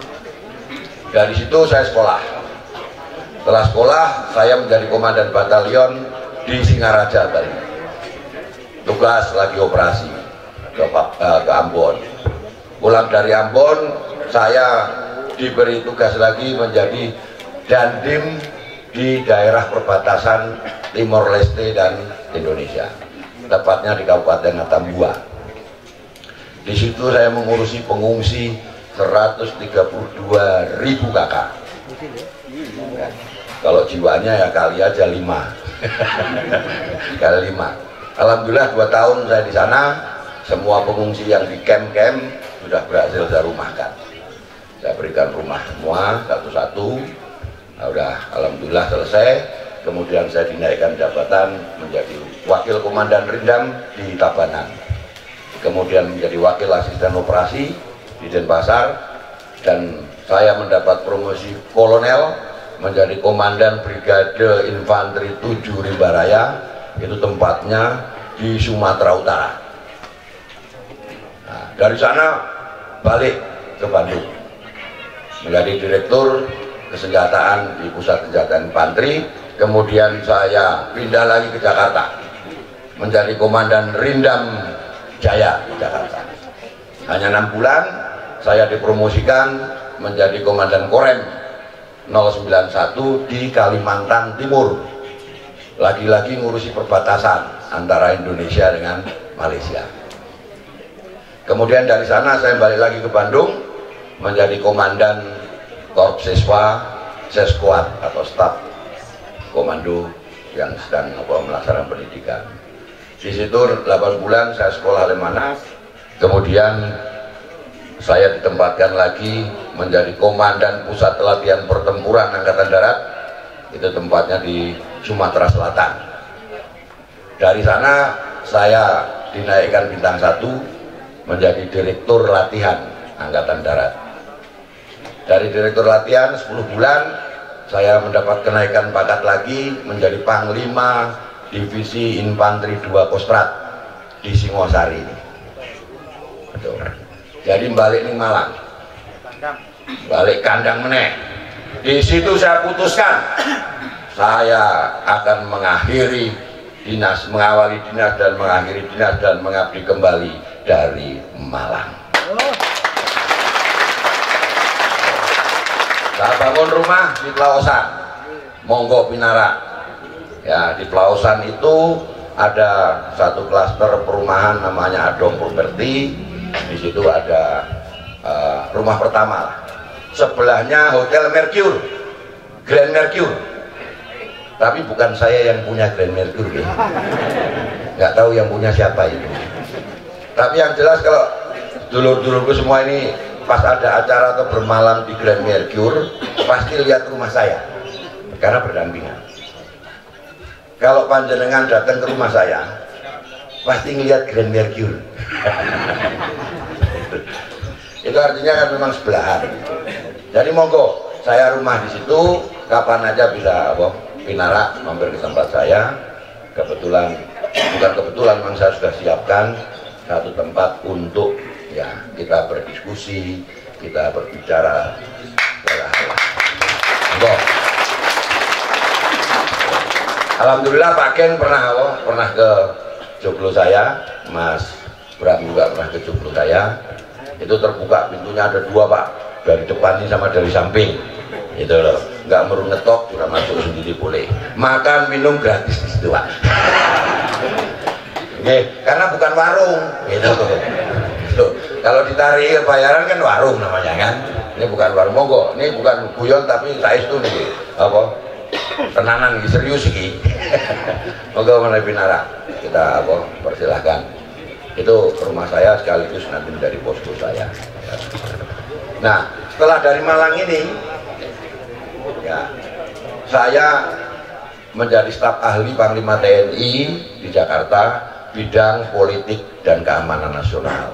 Dari situ saya sekolah. Setelah sekolah saya menjadi komandan batalion di Singaraja, Bali. Tugas lagi operasi ke Ambon. Pulang dari Ambon, saya diberi tugas lagi menjadi dandim di daerah perbatasan Timor Leste dan Indonesia, tepatnya di Kabupaten Atambua. Di situ saya mengurusi pengungsi 132.000 kakak. Ya. Kalau jiwanya ya kali aja 5. Kali 5. Alhamdulillah 2 tahun saya di sana, semua pengungsi yang di camp-camp sudah berhasil saya rumahkan. Saya berikan rumah semua satu-satu. Nah, udah alhamdulillah selesai. Kemudian saya dinaikkan jabatan menjadi wakil komandan Rindam di Tabanan. Kemudian menjadi wakil asisten operasi di Denpasar, dan saya mendapat promosi kolonel menjadi komandan Brigade Infanteri 7 Rimba Raya, itu tempatnya di Sumatera Utara. Nah, dari sana balik ke Bandung menjadi direktur kesenjataan di Pusat Kesenjataan Infanteri. Kemudian saya pindah lagi ke Jakarta menjadi komandan Rindam Jaya di Jakarta. Hanya 6 bulan saya dipromosikan menjadi komandan Korem 091 di Kalimantan Timur. lagi-lagi ngurusi perbatasan antara Indonesia dengan Malaysia. Kemudian dari sana saya balik lagi ke Bandung menjadi komandan Korps Siswa Seskuat atau staf komando yang sedang melaksanakan pendidikan. Di situ 8 bulan saya sekolah Lemana, kemudian saya ditempatkan lagi menjadi komandan pusat latihan pertempuran Angkatan Darat, itu tempatnya di Sumatera Selatan. Dari sana saya dinaikkan bintang 1 menjadi direktur latihan Angkatan Darat. Dari direktur latihan 10 bulan saya mendapat kenaikan pangkat lagi menjadi Panglima Divisi Infanteri 2 Kostrad di Singosari. Jadi balik nih Malang, balik kandang meneh. Di situ saya putuskan saya akan mengakhiri dinas, mengawali dinas dan mengakhiri dinas dan mengabdi kembali dari Malang. Saya bangun rumah di Pelausan, Monggo Pinara. Ya, di Pelausan itu ada satu klaster perumahan namanya Adong Property. Di situ ada rumah pertama. Sebelahnya Hotel Mercure, Grand Mercure. Tapi bukan saya yang punya Grand Mercure, ya. Nggak tahu yang punya siapa itu. Tapi yang jelas kalau dulur-dulurku semua ini pas ada acara atau bermalam di Grand Mercure pasti lihat rumah saya karena berdampingan. Kalau panjenengan datang ke rumah saya pasti ngelihat Grand Mercure. Itu artinya kan memang sebelahan. Jadi monggo, saya rumah di situ, kapan aja bisa Pinara mampir ke tempat saya. Kebetulan, bukan kebetulan, memang saya sudah siapkan satu tempat untuk ya kita berdiskusi, kita berbicara Alhamdulillah Pak Ken pernah ke joglo saya, Mas Bram juga pernah ke joglo saya. Itu terbuka pintunya ada 2 Pak, dari depan ini sama dari samping. Itu loh, nggak perlu ngetok, sudah masuk sendiri boleh. Makan minum gratis di situ Pak. Oke, karena bukan warung, gitu. Kalau ditarik bayaran kan warung namanya kan. Ini bukan warung, monggo. Ini bukan guyon tapi saestu nih. Apa? Tenanan serius iki. Monggo Mas Pinara. Kita persilahkan. Itu rumah saya sekaligus nanti menjadi posko saya. Nah, setelah dari Malang ini ya, saya menjadi staf ahli Panglima TNI di Jakarta bidang politik dan keamanan nasional.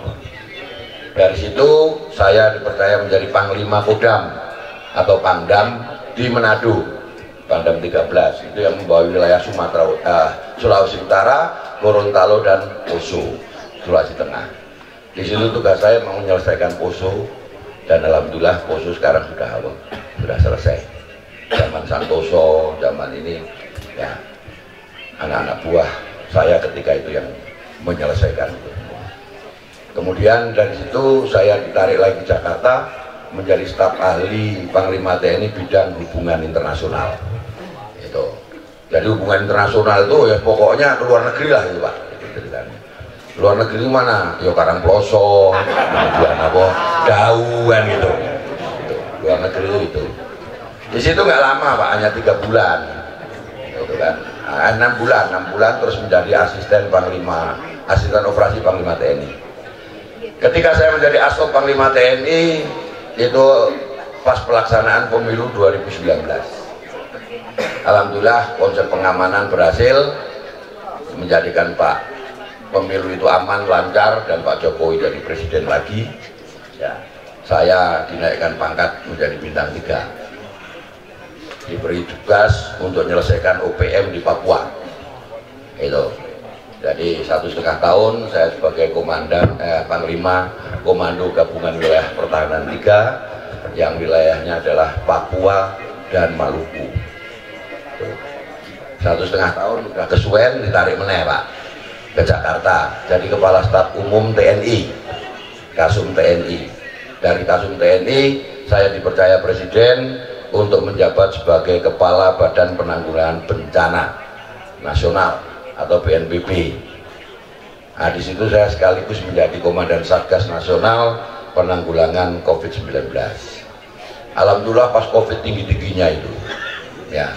Dari situ saya dipercaya menjadi Panglima Kodam atau Pangdam di Manado, Pangdam 13, itu yang membawa wilayah Sulawesi Utara, Gorontalo dan Poso, Sulawesi Tengah. Di situ tugas saya mau menyelesaikan Poso, dan alhamdulillah Poso sekarang sudah selesai. Zaman Santoso, zaman ini ya anak-anak buah saya ketika itu yang menyelesaikan itu. Kemudian dari situ saya ditarik lagi ke Jakarta menjadi staf ahli Panglima TNI bidang hubungan internasional. Itu. Jadi hubungan internasional itu ya pokoknya ke luar negeri lah itu Pak. Luar negeri mana? Ya Karangploso, kemudian Dauan gitu. Luar negeri itu. Di situ nggak lama Pak, hanya 3 bulan. Gitu kan. 6 bulan terus menjadi asisten operasi Panglima TNI. Ketika saya menjadi Asop Panglima TNI itu pas pelaksanaan pemilu 2019. Alhamdulillah konsep pengamanan berhasil menjadikan Pak pemilu itu aman, lancar, dan Pak Jokowi jadi presiden lagi. Ya, saya dinaikkan pangkat menjadi bintang 3. Diberi tugas untuk menyelesaikan OPM di Papua. Itu. Jadi 1,5 tahun saya sebagai Panglima Komando Gabungan Wilayah Pertahanan 3 yang wilayahnya adalah Papua dan Maluku. 1,5 tahun sudah kesuwen, ditarik meneh Pak ke Jakarta jadi Kepala Staf Umum TNI, Kasum TNI. Dari Kasum TNI saya dipercaya Presiden untuk menjabat sebagai Kepala Badan Penanggulangan Bencana Nasional atau BNPB. Nah, di situ saya sekaligus menjadi Komandan Satgas Nasional Penanggulangan COVID-19. Alhamdulillah pas COVID tinggi-tingginya itu, ya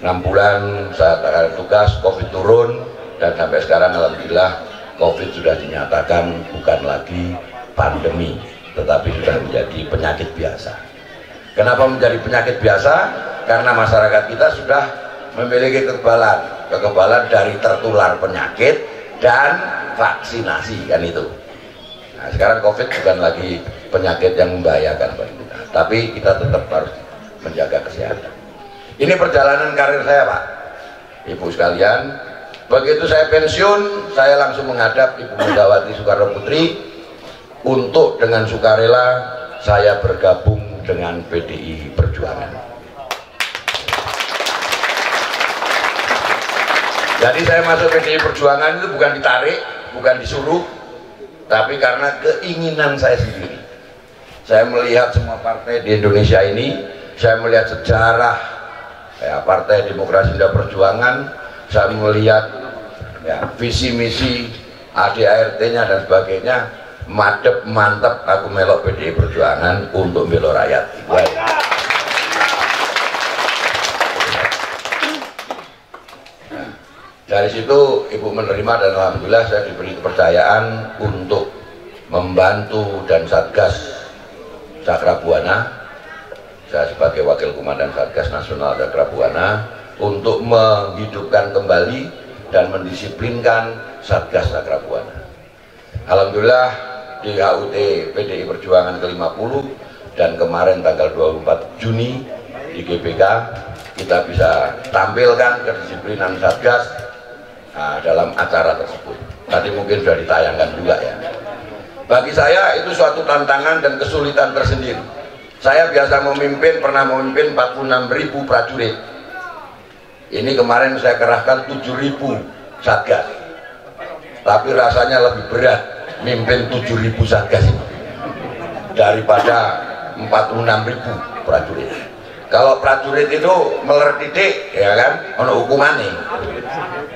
6 bulan saya tugas, COVID turun, dan sampai sekarang alhamdulillah COVID sudah dinyatakan bukan lagi pandemi, tetapi sudah menjadi penyakit biasa. Kenapa menjadi penyakit biasa? Karena masyarakat kita sudah memiliki kekebalan dari tertular penyakit dan vaksinasi, kan itu. Nah, sekarang COVID bukan lagi penyakit yang membahayakan bagi kita, tapi kita tetap harus menjaga kesehatan. Ini perjalanan karir saya, Pak, Ibu sekalian. Begitu saya pensiun, saya langsung menghadap Ibu Megawati Soekarno Putri untuk dengan sukarela saya bergabung dengan PDI Perjuangan. Jadi saya masuk PDI Perjuangan itu bukan ditarik, bukan disuruh, tapi karena keinginan saya sendiri. Saya melihat semua partai di Indonesia ini, saya melihat sejarah ya, Partai Demokrasi Indonesia Perjuangan, saya melihat ya, visi misi ADART-nya dan sebagainya, mantep aku melok PDI Perjuangan untuk bela rakyat. Dari situ Ibu menerima dan alhamdulillah saya diberi kepercayaan untuk membantu dan Satgas Cakrabuana. Saya sebagai Wakil Komandan Satgas Nasional Cakrabuana untuk menghidupkan kembali dan mendisiplinkan Satgas Cakrabuana. Alhamdulillah di HUT PDI Perjuangan ke-50 dan kemarin tanggal 24 Juni di GBK kita bisa tampilkan kedisiplinan Satgas dalam acara tersebut. Tadi mungkin sudah ditayangkan juga ya. Bagi saya itu suatu tantangan dan kesulitan tersendiri. Saya biasa pernah memimpin 46.000 prajurit. Ini kemarin saya kerahkan 7.000 Satgas. Tapi rasanya lebih berat mimpin 7.000 Satgas itu daripada 46.000 prajurit. Kalau prajurit itu meler titik, ya kan, ono hukumannya,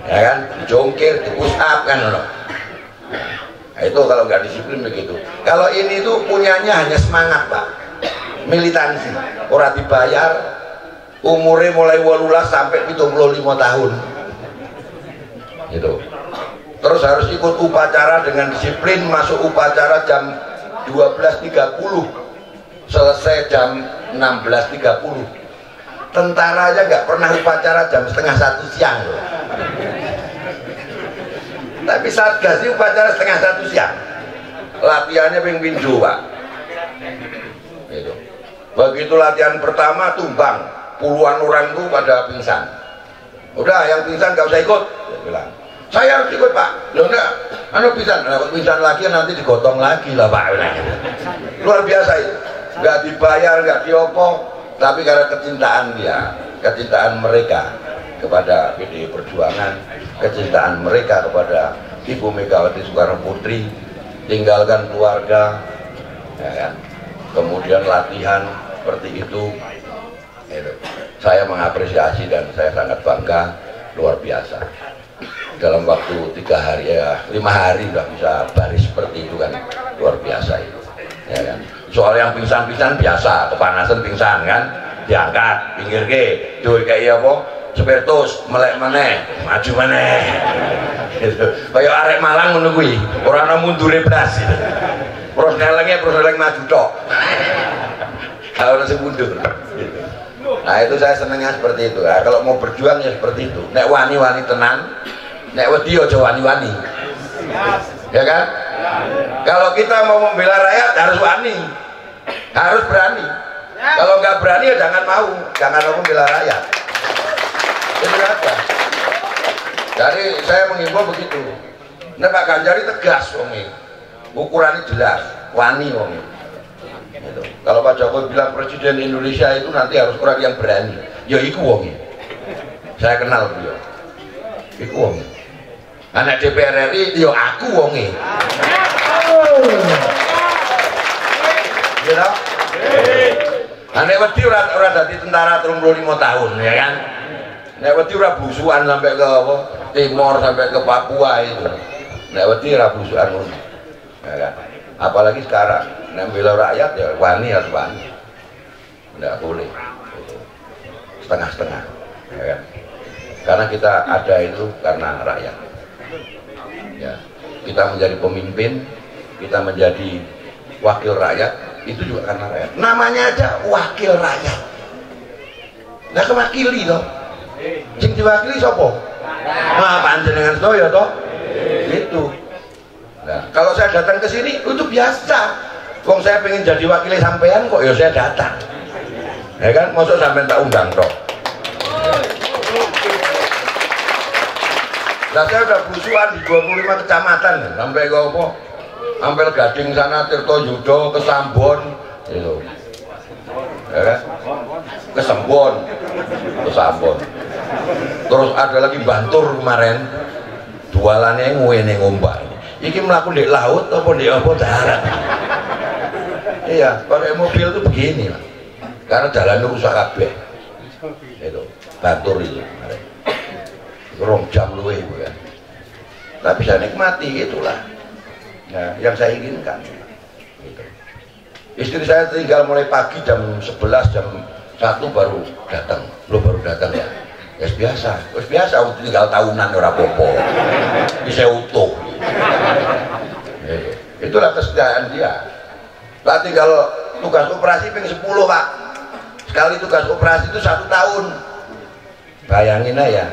ya kan, dijongkir, di push up kan, ono. Nah, itu kalau nggak disiplin begitu. Kalau ini tuh punyanya hanya semangat, Pak, militansi, orang dibayar, umurnya mulai 18 sampai 75 tahun, gitu. Terus harus ikut upacara dengan disiplin, masuk upacara jam 12.30, selesai jam 16.30. Tentara aja nggak pernah upacara jam 12:30 siang loh. Tapi Satgas ini upacara 12:30 siang. Latihannya ping-ping Pak. Gitu. Begitu latihan pertama tumbang, puluhan orang tuh pada pingsan. Udah yang pingsan nggak usah ikut, dia bilang. Saya harus ikut, Pak. Loh enggak, pingsan lagi nanti digotong lagi lah, Pak. Luar biasa itu. Nggak dibayar, nggak diopo, tapi karena kecintaan dia, kecintaan mereka kepada PDI Perjuangan, kecintaan mereka kepada Ibu Megawati Soekarno Putri, tinggalkan keluarga, ya kan? Kemudian latihan seperti itu. Saya mengapresiasi dan saya sangat bangga, luar biasa. Dalam waktu 3 hari ya 5 hari udah bisa baris seperti itu kan, luar biasa itu, ya kan? Soal yang pingsan-pingsan biasa, kepanasan pingsan kan, diangkat, pinggir ke, tuh kayak apa, sepertus, melek maneh, maju maneh, gitu. Kayak arek Malang menunggui, orang mundure belas, gitu. Pros neleng maju tok, kalau nasi mundur, gitu. Nah itu saya senangnya seperti itu. Nah, kalau mau berjuang ya seperti itu. Nek wani-wani tenan, nek wedi aja wani-wani, ya kan? Kalau kita mau membela rakyat harus wani, harus berani. Kalau nggak berani ya jangan mau membela rakyat. Itu aja. Jadi saya mengimbau begitu. Nah Pak Ganjar tegas wongi, ukurannya jelas, wani wongi. Gitu. Kalau Pak Jokowi bilang Presiden Indonesia itu nanti harus orang yang berani, ya iku wongi. Saya kenal beliau, iku wongi. Anak DPR RI, yo aku wongi. Gitu? Anak wedi ora dadi tentara 35 tahun, ya kan? nek wedi ora blusukan sampai ke apa Timor sampai ke Papua itu. Nek wedi ora blusukan ngono. Ya kan? Apalagi sekarang nek bela rakyat ya wani harus wani. Enggak boleh. Setengah-setengah. Ya kan? Karena kita ada itu karena rakyat. Ya. Kita menjadi pemimpin, kita menjadi wakil rakyat, itu juga karena rakyat. Namanya aja wakil rakyat. Nah kewakili toh. Sing diwakili sapa? Nah, panjenengan sedaya toh. Itu. Nah, kalau saya datang ke sini itu biasa. Wong saya pengen jadi wakil sampean kok ya saya datang. Ya kan, masuk sampean tak undang toh. Nah, saya udah blusukan di 25 kecamatan sampai ke apa? Sampai Gading sana, Tirto Yudo, ke Sambon itu. Ya kan? Ke Sambon. Terus ada lagi Bantur kemarin. Jualannya ngene ngompak. Iki mlaku di laut apa di apa darat. Iya, pakai mobil itu begini lah. Karena jalan rusak kabeh. Itu, Bantur itu kemarin. Rong jam luwe kan. Tapi saya nikmati itulah. Nah, yang saya inginkan. Gitu. Istri saya tinggal mulai pagi jam 11 jam 1 baru datang. Lo baru datang ya. Ya biasa. Wis biasa tinggal tahunan ora apa-apa. Bisa utuh. Gitu. Itulah kesetiaan dia. Lah tinggal tugas operasi ping 10, Pak. Sekali tugas operasi itu 1 tahun. Bayangin aja.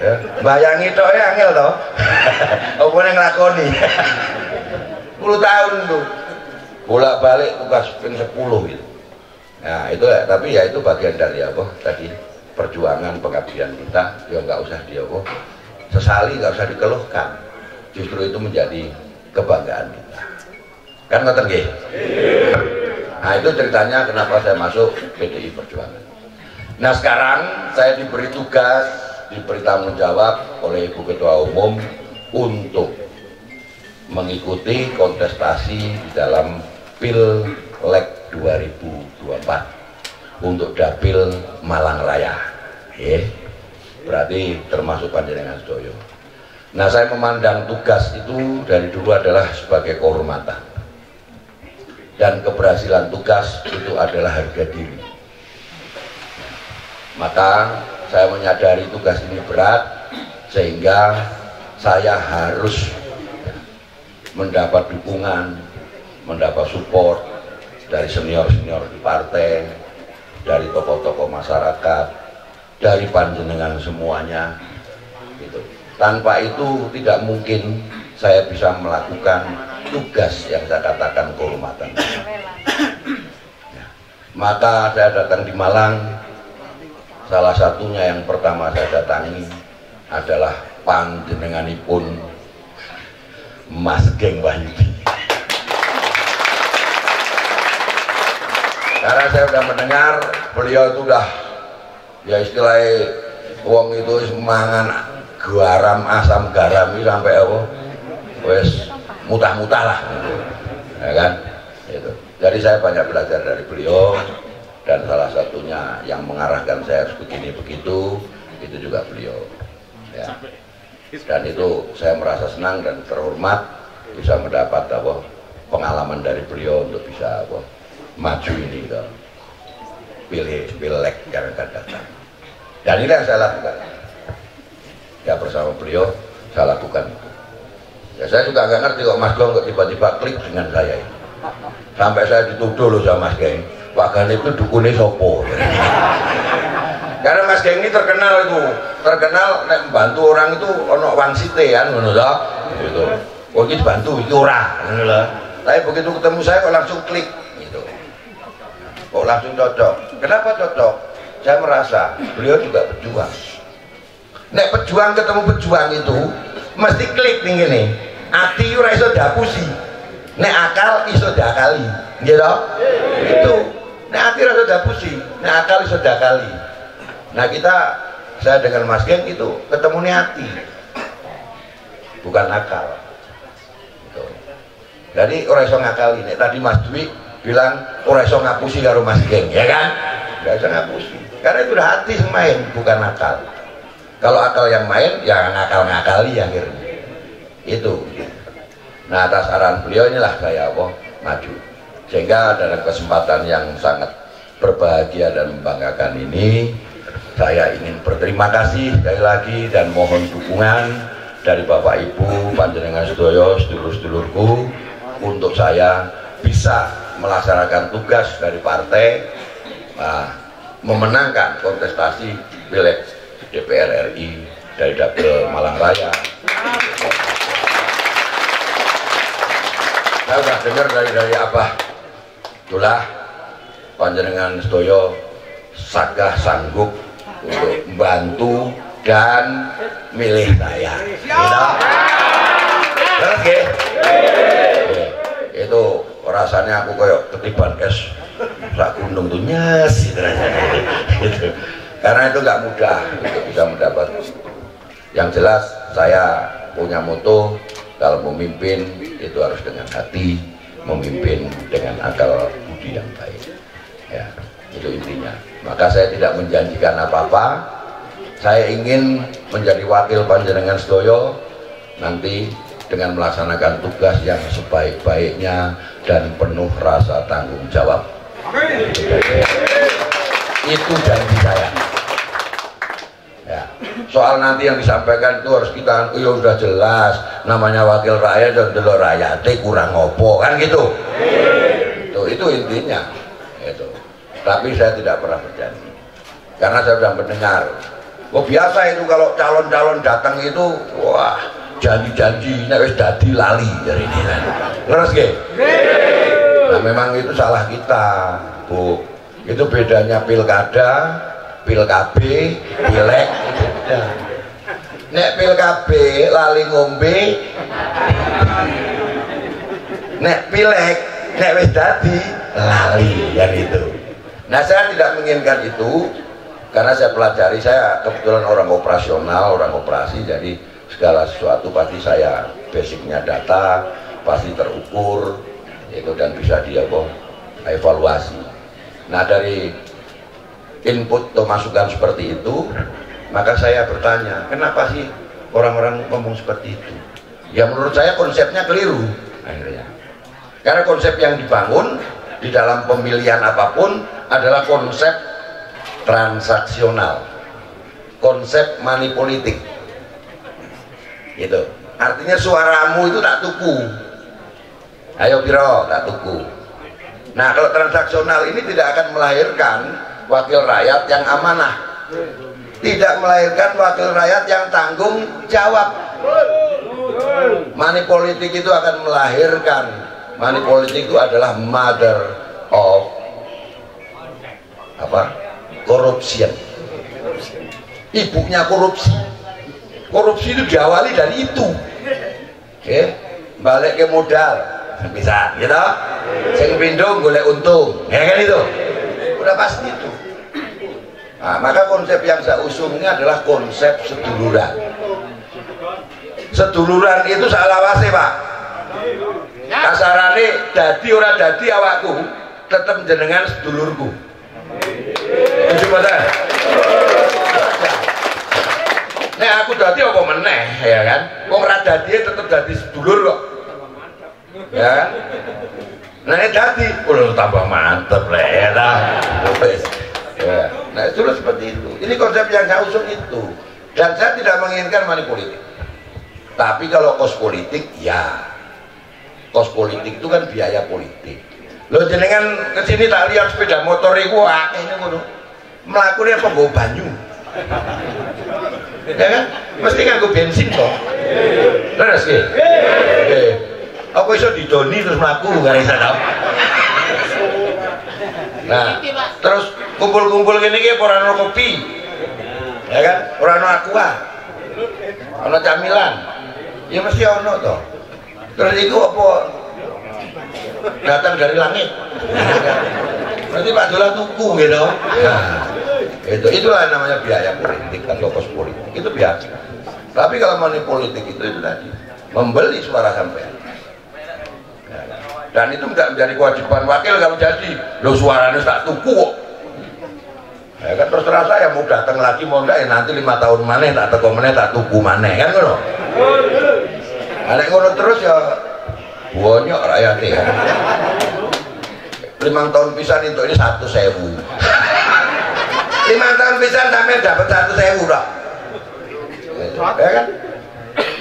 Ya, bayangi toh ya angel toh. Apa yang ngelakoni 10 tahun tuh bolak-balik tugas ping 10 gitu. Nah itu ya, tapi ya itu bagian dari apa tadi perjuangan pengabdian kita. Ya nggak usah dia apa sesali, nggak usah dikeluhkan, justru itu menjadi kebanggaan kita kan, ngoten nggih. Nah itu ceritanya kenapa saya masuk PDI Perjuangan. Nah sekarang saya diberi tugas, diberi tanggung jawab oleh Ibu Ketua Umum untuk mengikuti kontestasi di dalam Pileg 2024 untuk Dapil Malang Raya. Berarti termasuk panjenengan sedoyo. Nah saya memandang tugas itu dari dulu adalah sebagai kehormatan, dan keberhasilan tugas itu adalah harga diri. Maka saya menyadari tugas ini berat, sehingga saya harus mendapat dukungan, mendapat support dari senior-senior di partai, dari tokoh-tokoh masyarakat, dari panjenengan semuanya. Gitu. Tanpa itu tidak mungkin saya bisa melakukan tugas yang saya katakan kehormatan. Ya. Maka saya datang di Malang. Salah satunya yang pertama saya datangi adalah panjenenganipun Mas Geng Wahyudi. Karena saya sudah mendengar beliau itu udah ya istilahnya wong itu mangan garam asam garam ini sampai apa wes mutah-mutah lah, ya kan? Itu. Jadi saya banyak belajar dari beliau. Dan salah satunya yang mengarahkan saya harus begini begitu itu juga beliau ya. Dan itu saya merasa senang dan terhormat bisa mendapat apa pengalaman dari beliau untuk bisa apa maju ini ke Pileg yang akan datang. Dan ini yang saya lakukan ya, bersama beliau saya lakukan itu ya. Saya juga nggak ngerti kok Mas Gong kok tiba-tiba klik dengan saya ini. Sampai saya dituduh loh sama Mas Geng, Pak Gani itu dukunnya sopo. Karena Mas Geng ini terkenal nek membantu orang itu ono wangsite kan ngono to. Gitu. Oh iki bantu iki ora ngono lho. Tapi begitu ketemu saya kok langsung klik gitu. Kok langsung cocok. Kenapa cocok? Saya merasa beliau juga pejuang. Nek pejuang ketemu pejuang itu mesti klik ning ngene. Ati ora iso dapusi. Nek akal iso diakali. Nggih to? Itu. Nek ati ora iso dapusi, nek akal iso diakali. Nah saya dengan Mas Geng itu ketemu hati, bukan akal. Gitu. Jadi orang iso ngakali. Nek tadi Mas Dwi bilang orang iso ngapusi karo Mas Geng, ya kan? Gak iso ngapusi. Karena itu udah hati yang main, bukan akal. Kalau akal yang main, ya ngakal-ngakali akhirnya. Itu. Nah, atas arahan beliau inilah saya maju. Sehingga dalam kesempatan yang sangat berbahagia dan membanggakan ini, saya ingin berterima kasih sekali lagi dan mohon dukungan dari Bapak Ibu, panjenengan sedaya, sedulur-sedulurku, untuk saya bisa melaksanakan tugas dari partai, memenangkan kontestasi pileg DPR RI dari Dapil Malang Raya. Saya sudah dengar dari Abah, itulah panjenengan sedaya sagah sanggup untuk membantu dan milih saya. Terus itu rasanya aku kayak ketiban es sak gunung tuh nyes gitu. Karena itu nggak mudah untuk bisa mendapat. Yang jelas saya punya moto, kalau memimpin itu harus dengan hati, memimpin dengan akal budi yang baik. Ya, itu intinya. Maka saya tidak menjanjikan apa-apa. Saya ingin menjadi wakil panjenengan sedaya nanti dengan melaksanakan tugas yang sebaik-baiknya dan penuh rasa tanggung jawab. Itu janji saya. Ya. Soal nanti yang disampaikan itu harus kita, ya sudah jelas, namanya wakil rakyat dan delok rakyat kurang ngopo kan gitu. Itu intinya. Itu. Tapi saya tidak pernah berjanji, karena saya sudah mendengar. Biasa itu kalau calon-calon datang itu, wah janji-janji, nek wis dadi lali dari ini kan. Terus nah memang itu salah kita, Bu. Itu bedanya pilkada, pilkab, pilek. Nek pilkab lali ngombe, nek pilek, nek wis dadi lali kan itu. Nah saya tidak menginginkan itu, karena saya pelajari, saya kebetulan orang operasional, orang operasi, jadi segala sesuatu pasti saya basicnya data, pasti terukur itu dan bisa evaluasi. Nah dari input atau masukan seperti itu, maka saya bertanya, kenapa sih orang-orang ngomong seperti itu? Ya menurut saya konsepnya keliru akhirnya. Karena konsep yang dibangun di dalam pemilihan apapun adalah konsep transaksional, konsep money politik. Gitu. Artinya suaramu itu tak tuku. Ayo biro tak tuku. Nah kalau transaksional ini tidak akan melahirkan wakil rakyat yang amanah, tidak melahirkan wakil rakyat yang tanggung jawab. Money politik itu akan melahirkan, money politik itu adalah mother of corruption. Ibunya korupsi. Korupsi itu diawali dari itu. Balik ke modal bisa gitu, sing pindho golek untung, ya kan itu udah pasti itu. Nah, maka konsep yang saya usung ini adalah konsep seduluran. Seduluran itu salah wase Pak, kasarane dadi ora dadi awakku tetep jenengan sedulurku. Gimana? Nek aku dadi apa meneh ya kan, wong ora dadi tetep dadi sedulur kok. Ya kan? Nah ini dadi udah tambah mantep lah ya lah. Ya. Nah itu seperti itu. Ini konsep yang saya usung itu. Dan saya tidak menginginkan money politik. Tapi kalau kos politik, ya kos politik itu kan biaya politik. Lo jenengan kesini tak lihat sepeda motor itu ini ngono. Melakukannya apa nggo banyu. Ya kan? Mesti nganggo bensin kok. Terus ki. Apa iso didoni terus mlaku gak iso tau. Nah, terus kumpul-kumpul gini ki ora ono kopi. Ya kan? Ora ono aqua. Ono camilan. Ya mesti ono to. Terus itu apa datang dari langit. Berarti Pak Dola tuku gitu. Nah, itulah namanya biaya politik atau kos politik. Itu biasa. Tapi kalau money politik itu tadi membeli suara sampean. Dan itu tidak menjadi kewajiban wakil kalau jadi lo suaranya tak tuku kok. Ya kan terus terasa ya mau datang lagi mau enggak ya nanti 5 tahun maneh tak teko meneh tak tuku maneh kan ngono. Nek ngono terus ya bonyok rakyate ya. 5 tahun pisan itu ini 1.000. 5 tahun pisan sampai dapat 1.000 tok. Ya kan?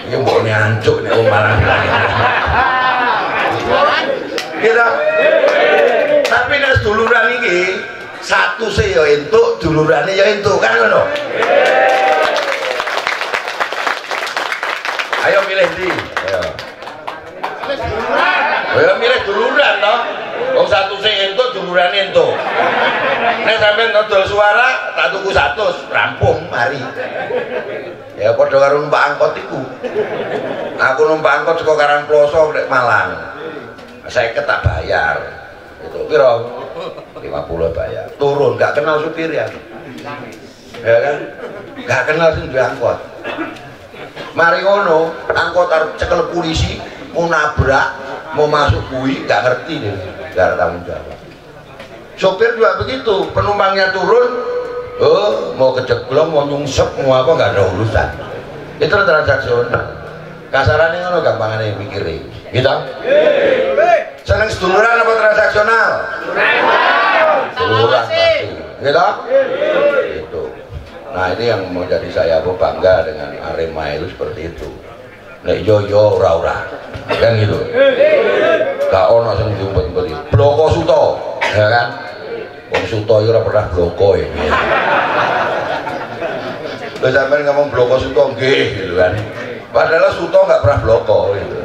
Iki mbok nyancuk nek omalan lagi. Gitu. Tapi nek duluran iki satu sih ya entuk, dulurane ya entuk kan ngono. Ayo milih ndi? Ayo. Ayo milih duluran toh. Wong satu sih entuk, dulurane entuk. Nek sampean nodol suara tak tuku 100, rampung mari. Ya padha karo numpak angkot iku. Aku numpak angkot saka Karangploso nek Malang. 50 tak bayar. Itu piro? 50 bayar. Turun gak kenal supir ya. Ya kan? Gak kenal sing duwe angkot. Mari ngono, angkot arep cekel polisi, mau nabrak, mau masuk kuwi gak ngerti dia. Gak ada tanggung jawab. Sopir juga begitu, penumpangnya turun, mau keceklong, mau nyungsep, mau apa gak ada urusan. Itu transaksional. Kasarannya ngono gampangane mikire. Gitu? Seneng seduluran apa transaksional? Seduluran pasti. Gitu? Gitu. Nah ini yang menjadi saya bangga dengan Arema itu seperti itu. Nek yo ora kan gitu. Gak ono sing diumpet-umpet. Bloko Suto, ya kan? Wong Suto yo ora pernah bloko ya. Wis sampean ngomong Bloko Suto nggih gitu kan. Padahal Suto nggak pernah bloko gitu.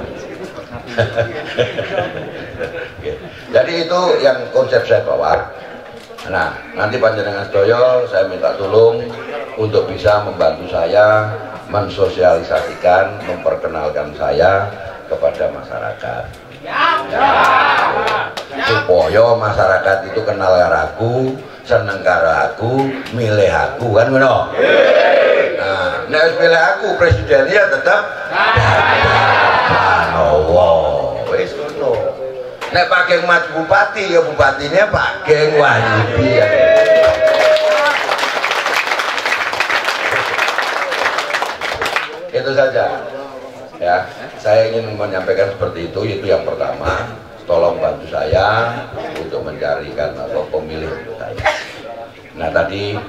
Jadi itu yang konsep saya bawa. Nah, nanti panjenengan sedaya saya minta tolong untuk bisa membantu saya mensosialisasikan, memperkenalkan saya kepada masyarakat. Ya. Supaya masyarakat itu kenal karo aku, seneng karo aku, milih aku kan ngono. Nah, nek milih aku presidennya tetap Pranowo. Wis ngono. Nek Pak Geng maju bupati ya bupatinya Pak Geng Wahyudi ya. Itu saja ya, saya ingin menyampaikan seperti itu yang pertama. Tolong bantu saya untuk mencarikan atau pemilih saya. Nah tadi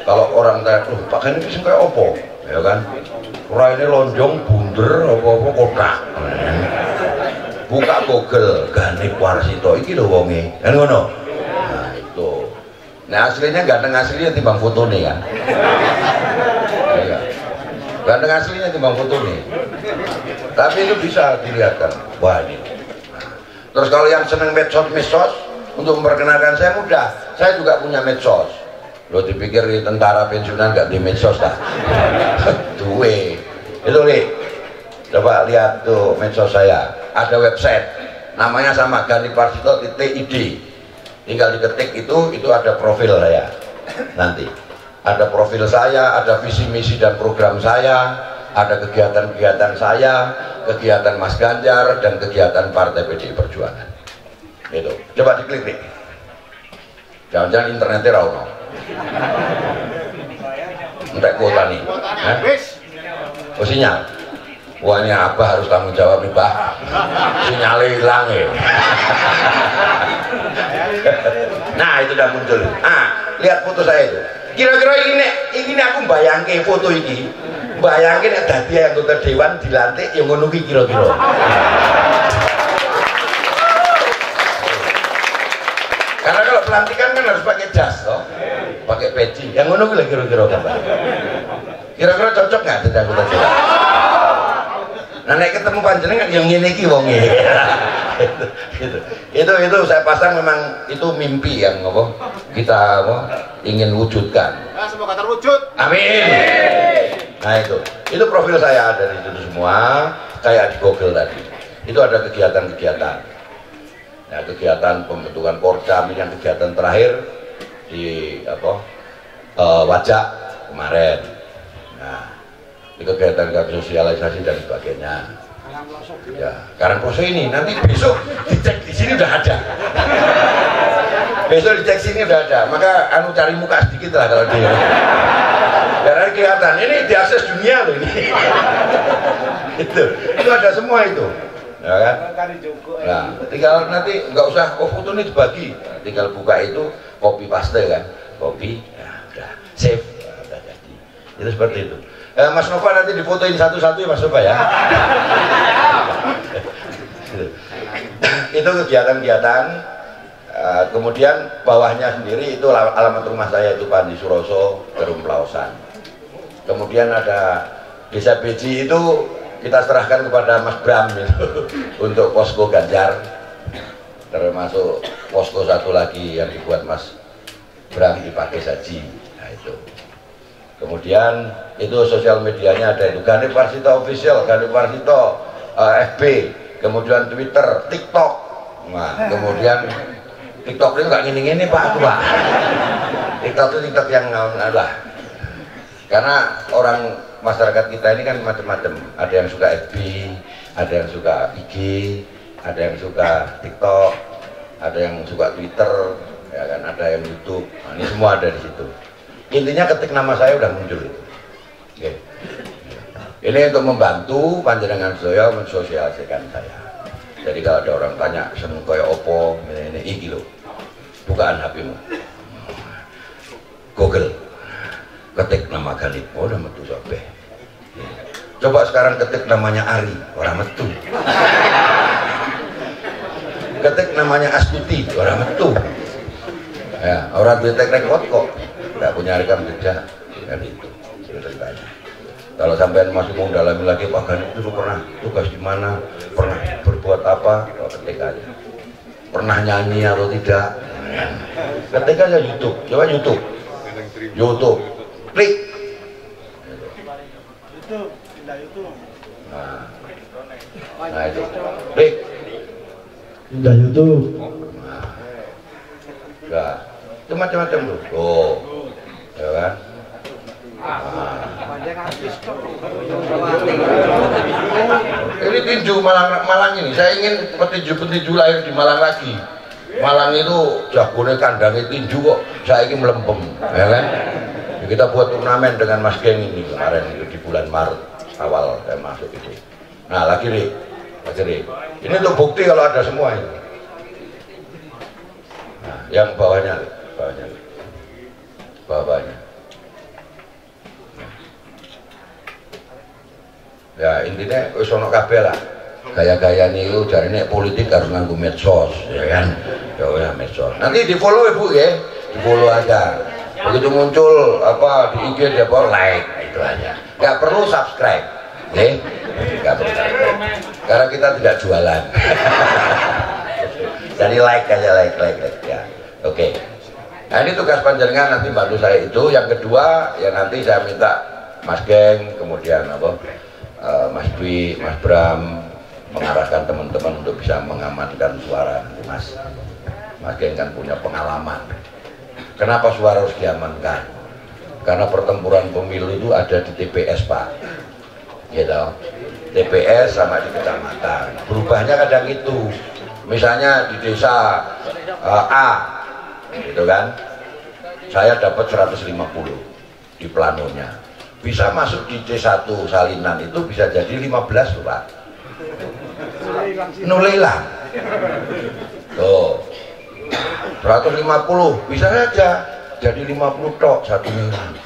kalau orang tanya, Pak Geng ini kayak opo ya kan, orang ini lonjong bunder apa-apa kotak. Buka Google Ganeep Warsito iki lho wonge kan ngono. Nah itu, nah aslinya ganteng aslinya timbang foto nih kan. Ya, ganteng aslinya timbang foto nih, tapi itu bisa dilihatkan. Wah ini. Terus kalau yang seneng medsos untuk memperkenalkan saya mudah, saya juga punya medsos. Lo dipikir di tentara pensiunan gak di medsos tak? Duwe itu nih, coba lihat tuh medsos saya. Ada website namanya sama ganeepwarsito.id, tinggal diketik itu ada profil saya. Nanti ada profil saya, ada visi misi dan program saya, ada kegiatan-kegiatan saya, kegiatan Mas Ganjar dan kegiatan Partai PDI Perjuangan. Itu coba diklik nih, jangan-jangan internetnya rauno entek kuota nih, oh sinyal. Wah ini Abah harus tanggung jawab nih Pak, sinyalnya hilang ya. Nah itu udah muncul. Lihat foto saya itu. Kira-kira ini aku bayangke foto ini, bayangin tadi anggota dewan dilantik yang ngono kira-kira. Karena kalau pelantikan kan harus pakai jas toh, pakai peci. Yang ngono kira-kira apa? Kira-kira cocok nggak jadi anggota dewan? Nah, nek ketemu panjenengan yang ngene iki wonge. Itu saya pasang memang itu mimpi yang kita ingin wujudkan. Nah, semoga terwujud. Amin. Nah, itu profil saya ada di situ semua, kayak di Google tadi. Itu ada kegiatan-kegiatan. Nah, kegiatan pembentukan Porda, yang kegiatan terakhir di Wajak kemarin. Nah, di kegiatan sosialisasi dan sebagainya. Ya, Karangploso ini nanti besok dicek di sini udah ada. Besok dicek sini udah ada, maka anu cari muka sedikit lah kalau dia. Biar kelihatan, ini diakses dunia loh ini. itu ada semua itu, ya kan? Nah, tinggal nanti nggak usah foto ini dibagi, tinggal buka itu, copy paste kan, copy, ya udah save, udah jadi. Itu seperti itu. Mas Nova nanti difotoin satu-satu ya Mas Nova ya. Itu kegiatan-kegiatan. Kemudian bawahnya sendiri itu alamat rumah saya itu Pandi Suroso, Kerum Pelausan. Kemudian ada Desa Beji itu kita serahkan kepada Mas Bram itu untuk posko Ganjar, termasuk posko satu lagi yang dibuat Mas Bram dipakai saji. Nah itu. Kemudian itu sosial medianya ada itu Ganip Warsito Official, Ganip Warsito FB, kemudian Twitter, TikTok. Nah, kemudian TikTok itu nggak gini-gini Pak. TikTok itu TikTok yang lah. Karena orang masyarakat kita ini kan macam-macam. Ada yang suka FB, ada yang suka IG, ada yang suka TikTok, ada yang suka Twitter, ya kan, ada yang YouTube. Nah, ini semua ada di situ. Intinya ketik nama saya udah muncul itu. Oke. Ini untuk membantu panjenengan saya mensosialisasikan saya. Jadi kalau ada orang tanya seneng kaya opo, ini iki lho. Bukaan HP-mu. Google. Ketik nama Ganip, oh udah metu sampai. Coba sekarang ketik namanya Ari, orang metu. Ketik namanya Astuti, orang metu. Ya, orang detek rekod kok, nggak punya rekam jejak, kan itu ceritanya. Kalau sampean masih mau dalami lagi Pak Ganip itu pernah tugas di mana, pernah berbuat apa, oh, ketik aja. Pernah nyanyi atau tidak? Ketik aja YouTube, coba YouTube. Klik. Nah itu, klik. Pindah YouTube. Nah, itu macam-macam tuh. Oh, ya kan? Ini tinju Malang ini. Saya ingin petinju lahir di Malang lagi. Malang itu jagonya kandangnya tinju kok. Saya ingin melempem, ya kan? Kita buat turnamen dengan Mas Geng ini kemarin itu di bulan Maret awal saya masuk itu. Nah lagi nih, ini untuk bukti kalau ada semua ini. Nah, yang bawahnya. Ya intinya wis ono kabeh lah. Gaya-gaya niku jarine politik harus nganggo medsos, ya kan? Ya medsos. Nanti di-follow Ibu ya, di-follow aja. Begitu muncul apa di IG dia like, itu aja. Nggak perlu subscribe, nggak perlu subscribe. Karena kita tidak jualan. Jadi like aja, like ya. Oke. Nah ini tugas panjenengan nanti bantu saya itu. Yang kedua ya nanti saya minta Mas Geng, kemudian apa Mas Dwi, Mas Bram mengarahkan teman-teman untuk bisa mengamankan suara nanti Mas Geng kan punya pengalaman. Kenapa suara harus diamankan? Karena pertempuran pemilu itu ada di TPS Pak, gitu. TPS sama di kecamatan. Berubahnya kadang itu, misalnya di desa A, gitu kan, saya dapat 150 di planonya. Bisa masuk di C1 Salinan itu bisa jadi 15 loh Pak. Nulilang. Tuh. 150 bisa saja jadi 50 tok satu minggu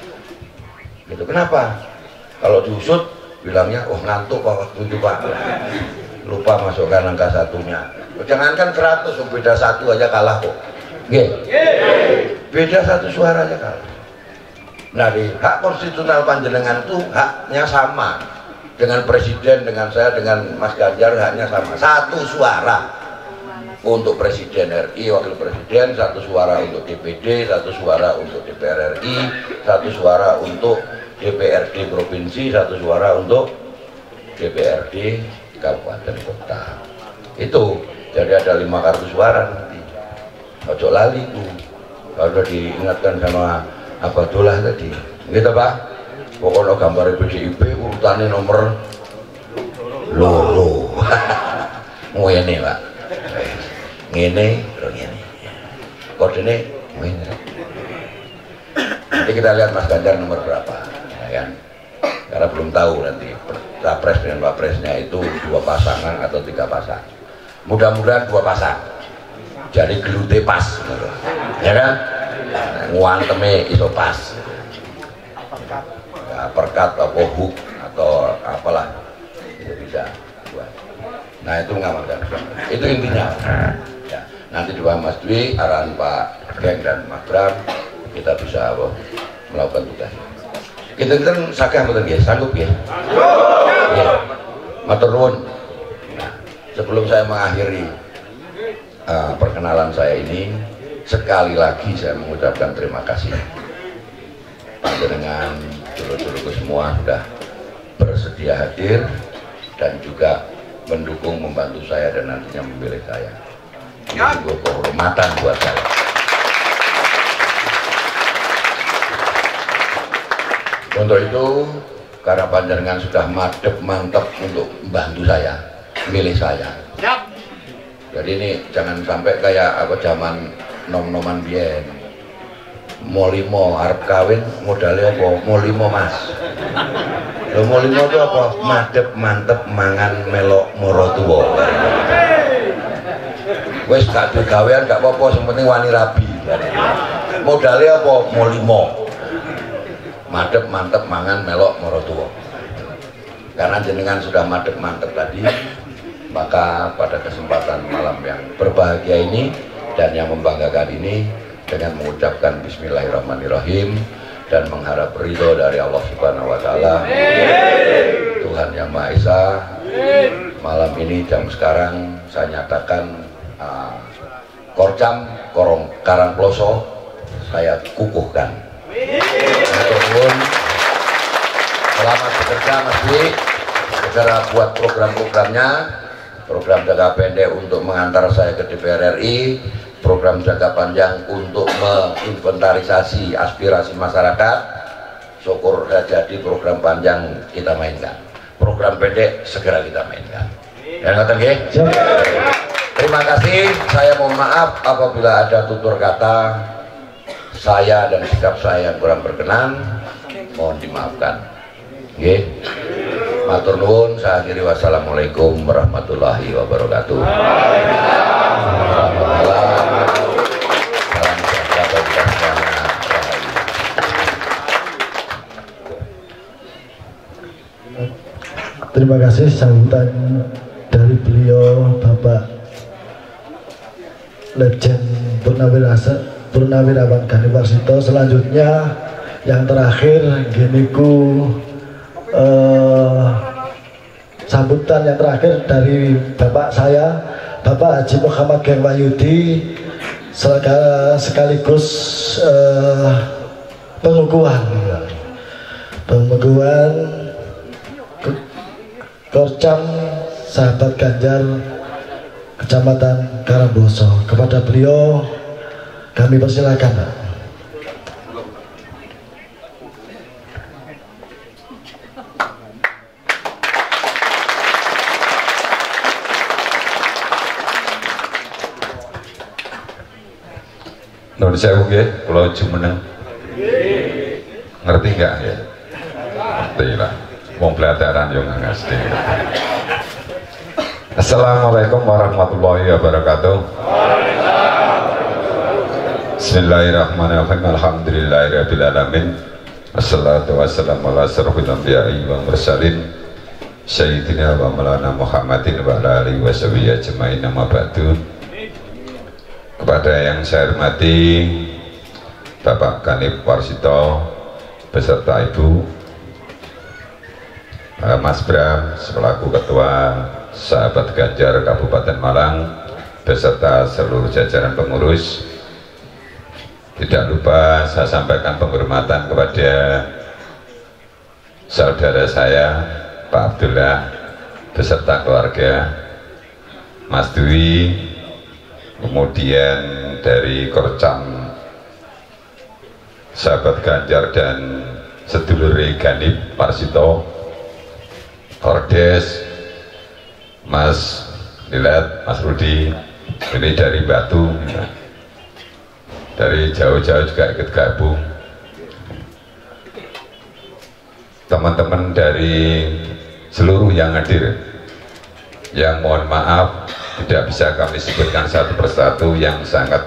gitu. Kenapa? Kalau diusut bilangnya oh ngantuk Pak waktu itu Pak, lupa masukkan angka satunya. Jangankan 100, beda satu aja kalah kok. Beda satu suara aja kalah. Nah di hak konstitusional panjenengan itu haknya sama dengan presiden, dengan saya, dengan Mas Ganjar, haknya sama, satu suara. Untuk Presiden RI, Wakil Presiden, satu suara untuk DPD, satu suara untuk DPR RI, satu suara untuk DPRD Provinsi, satu suara untuk DPRD Kabupaten Kota. Itu, jadi ada 5 kartu suara nanti. Ojo lali itu. Kalau sudah diingatkan sama Abadullah tadi. Gitu Pak, pokoknya gambar PDIP urutannya nomor loro. Mau ini Pak. Ngene, terus ngene. kodenya ini. Nanti kita lihat Mas Ganjar nomor berapa, ya kan? Karena belum tahu nanti capres dan wapresnya itu 2 pasangan atau 3 pasang. Mudah-mudahan 2 pasang. Jadi gelute pas, ya kan? Nguanteme iso pas. Ya, perkat apa hook atau apalah itu bisa buat. Nah itu mengamankan. Itu intinya. Ya, nanti di bawah Mas Dwi, arahan Pak Geng dan Mas Bram, kita bisa melakukan tugas. Kita kan sakah betul ya, sanggup ya. Ya. Matur nuwun. Nah, sebelum saya mengakhiri perkenalan saya ini, sekali lagi saya mengucapkan terima kasih panjenengan dulur-dulurku semua sudah bersedia hadir dan juga mendukung, membantu saya dan nantinya memilih saya. Ini juga kehormatan buat saya. Untuk itu, karena panjenengan sudah mantep untuk membantu saya, milih saya. Jadi ini jangan sampai kayak apa zaman nom-noman biyen. Molimo arep kawin modalnya apa? Molimo Mas. Lho molimo itu apa? Madep mantep mangan melok moro tuwa. Wis gak duwe gawean gak apa-apa, sing penting wani rabi. Modalnya apa? Molimo. Madep mantep mangan melok moro tuwa. Karena jenengan sudah madep mantep tadi, maka pada kesempatan malam yang berbahagia ini dan yang membanggakan ini, dengan mengucapkan Bismillahirrahmanirrahim dan mengharap ridho dari Allah Subhanahu wa Ta'ala, Tuhan Yang Maha Esa, malam ini jam sekarang saya nyatakan Korcam Karangploso saya kukuhkan. Selamat bekerja Mas Dwi, segera buat program-programnya. Program jangka pendek untuk mengantar saya ke DPR RI, program jangka panjang untuk menginventarisasi aspirasi masyarakat. Syukur saja jadi program panjang kita mainkan, program pendek segera kita mainkan. Dan terima kasih. Saya mohon maaf apabila ada tutur kata saya dan sikap saya yang kurang berkenan, mohon dimaafkan. Nggih. Matur nuwun, saya akhiri. Wassalamualaikum warahmatullahi wabarakatuh. Selamat malam. Salam sejahtera bagi kita semuanya. Terima kasih sambutan dari beliau Bapak Legend Purnawirawan Gani Warsito. Selanjutnya yang terakhir giniku sambutan yang terakhir dari Bapak saya, Bapak Haji Muhammad Geng Wahyudi, sekaligus pengukuhan Korcam Sahabat Ganjar Kecamatan Karangploso. Kepada beliau kami persilakan, Pak. Nuwun sewu nggih, kula jumeneng. Ngerti enggak ya? Ngerti lah. Wong pelataran yo ngerti. Assalamualaikum warahmatullahi wabarakatuh. Bismillahirrahmanirrahim. Alhamdulillahirabbil alamin. Wassalatu wassalamu ala asyrofil anbiya'i wal mursalin sayyidina wa maulana Muhammadin wa ala alihi washabihi ajmain. Amma ba'du. Kepada yang saya hormati Bapak Gani Warsito beserta Ibu Mas Bram selaku Ketua Sahabat Ganjar Kabupaten Malang beserta seluruh jajaran pengurus. Tidak lupa saya sampaikan penghormatan kepada saudara saya Pak Abdullah beserta keluarga, Mas Dwi, kemudian dari Korcam Sahabat Ganjar dan sedulur Gani Warsito, Kordes, Mas Lilat, Mas Rudi, ini dari Batu. dari jauh-jauh juga ikut gabung. Teman-teman dari seluruh yang hadir, yang mohon maaf tidak bisa kami sebutkan satu persatu, yang sangat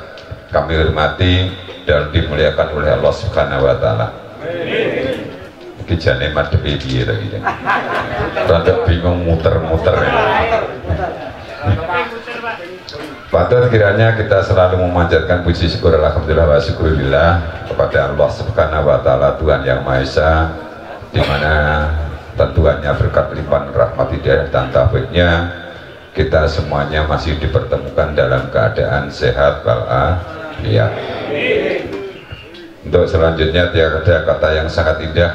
kami hormati dan dimuliakan oleh Allah Subhanahu wa Ta'ala. Iki jane madhepe piye to iki. Rada bingung muter-muter. Matur kiranya kita selalu memanjatkan puji syukur alhamdulillah wa syukurillah kepada Allah Subhanahu wa Ta'ala, Tuhan yang Maha Esa, di mana tentuannya berkat limpahan rahmat hidayah dan taufiknya kita semuanya masih dipertemukan dalam keadaan sehat walafiat. Untuk selanjutnya tiada kata yang sangat indah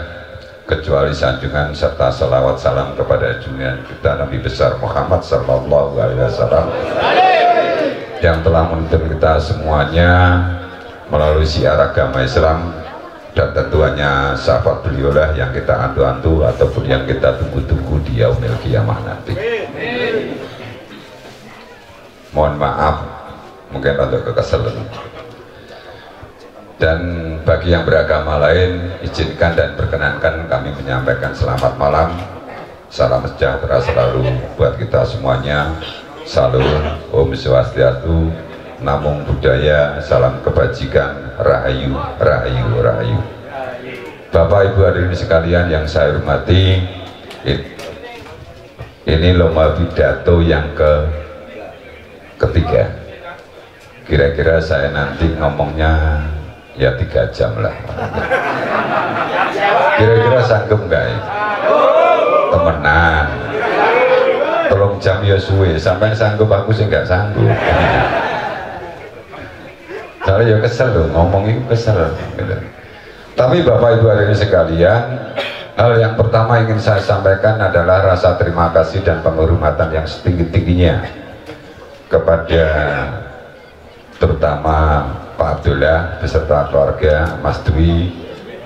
kecuali sanjungan serta salawat salam kepada junjungan kita Nabi besar Muhammad sallallahu alaihi wasallam yang telah menuntun kita semuanya melalui syiar agama Islam, dan tentunya syafaat beliaulah yang kita antu-antu ataupun yang kita tunggu-tunggu di yaumil qiyamah nanti. Mohon maaf mungkin untuk kekesalan, dan bagi yang beragama lain izinkan dan perkenankan kami menyampaikan selamat malam, salam sejahtera selalu buat kita semuanya. Salam Om Swastiastu, Namo Buddhaya, salam kebajikan, rahayu, rahayu, rahayu. Bapak Ibu hadirin sekalian yang saya hormati, ini lomba pidato yang ketiga. Kira-kira saya nanti ngomongnya ya 3 jam lah. Kira-kira sanggup nggak ya? Temenan. Tolong jam ya suwe, sampai sanggup aku sih nggak sanggup. Soalnya ya kesel loh, ngomong itu kesel gitu. Tapi Bapak Ibu hadirin sekalian, hal yang pertama ingin saya sampaikan adalah rasa terima kasih dan penghormatan yang setinggi-tingginya kepada terutama Pak Abdullah beserta keluarga, Mas Dwi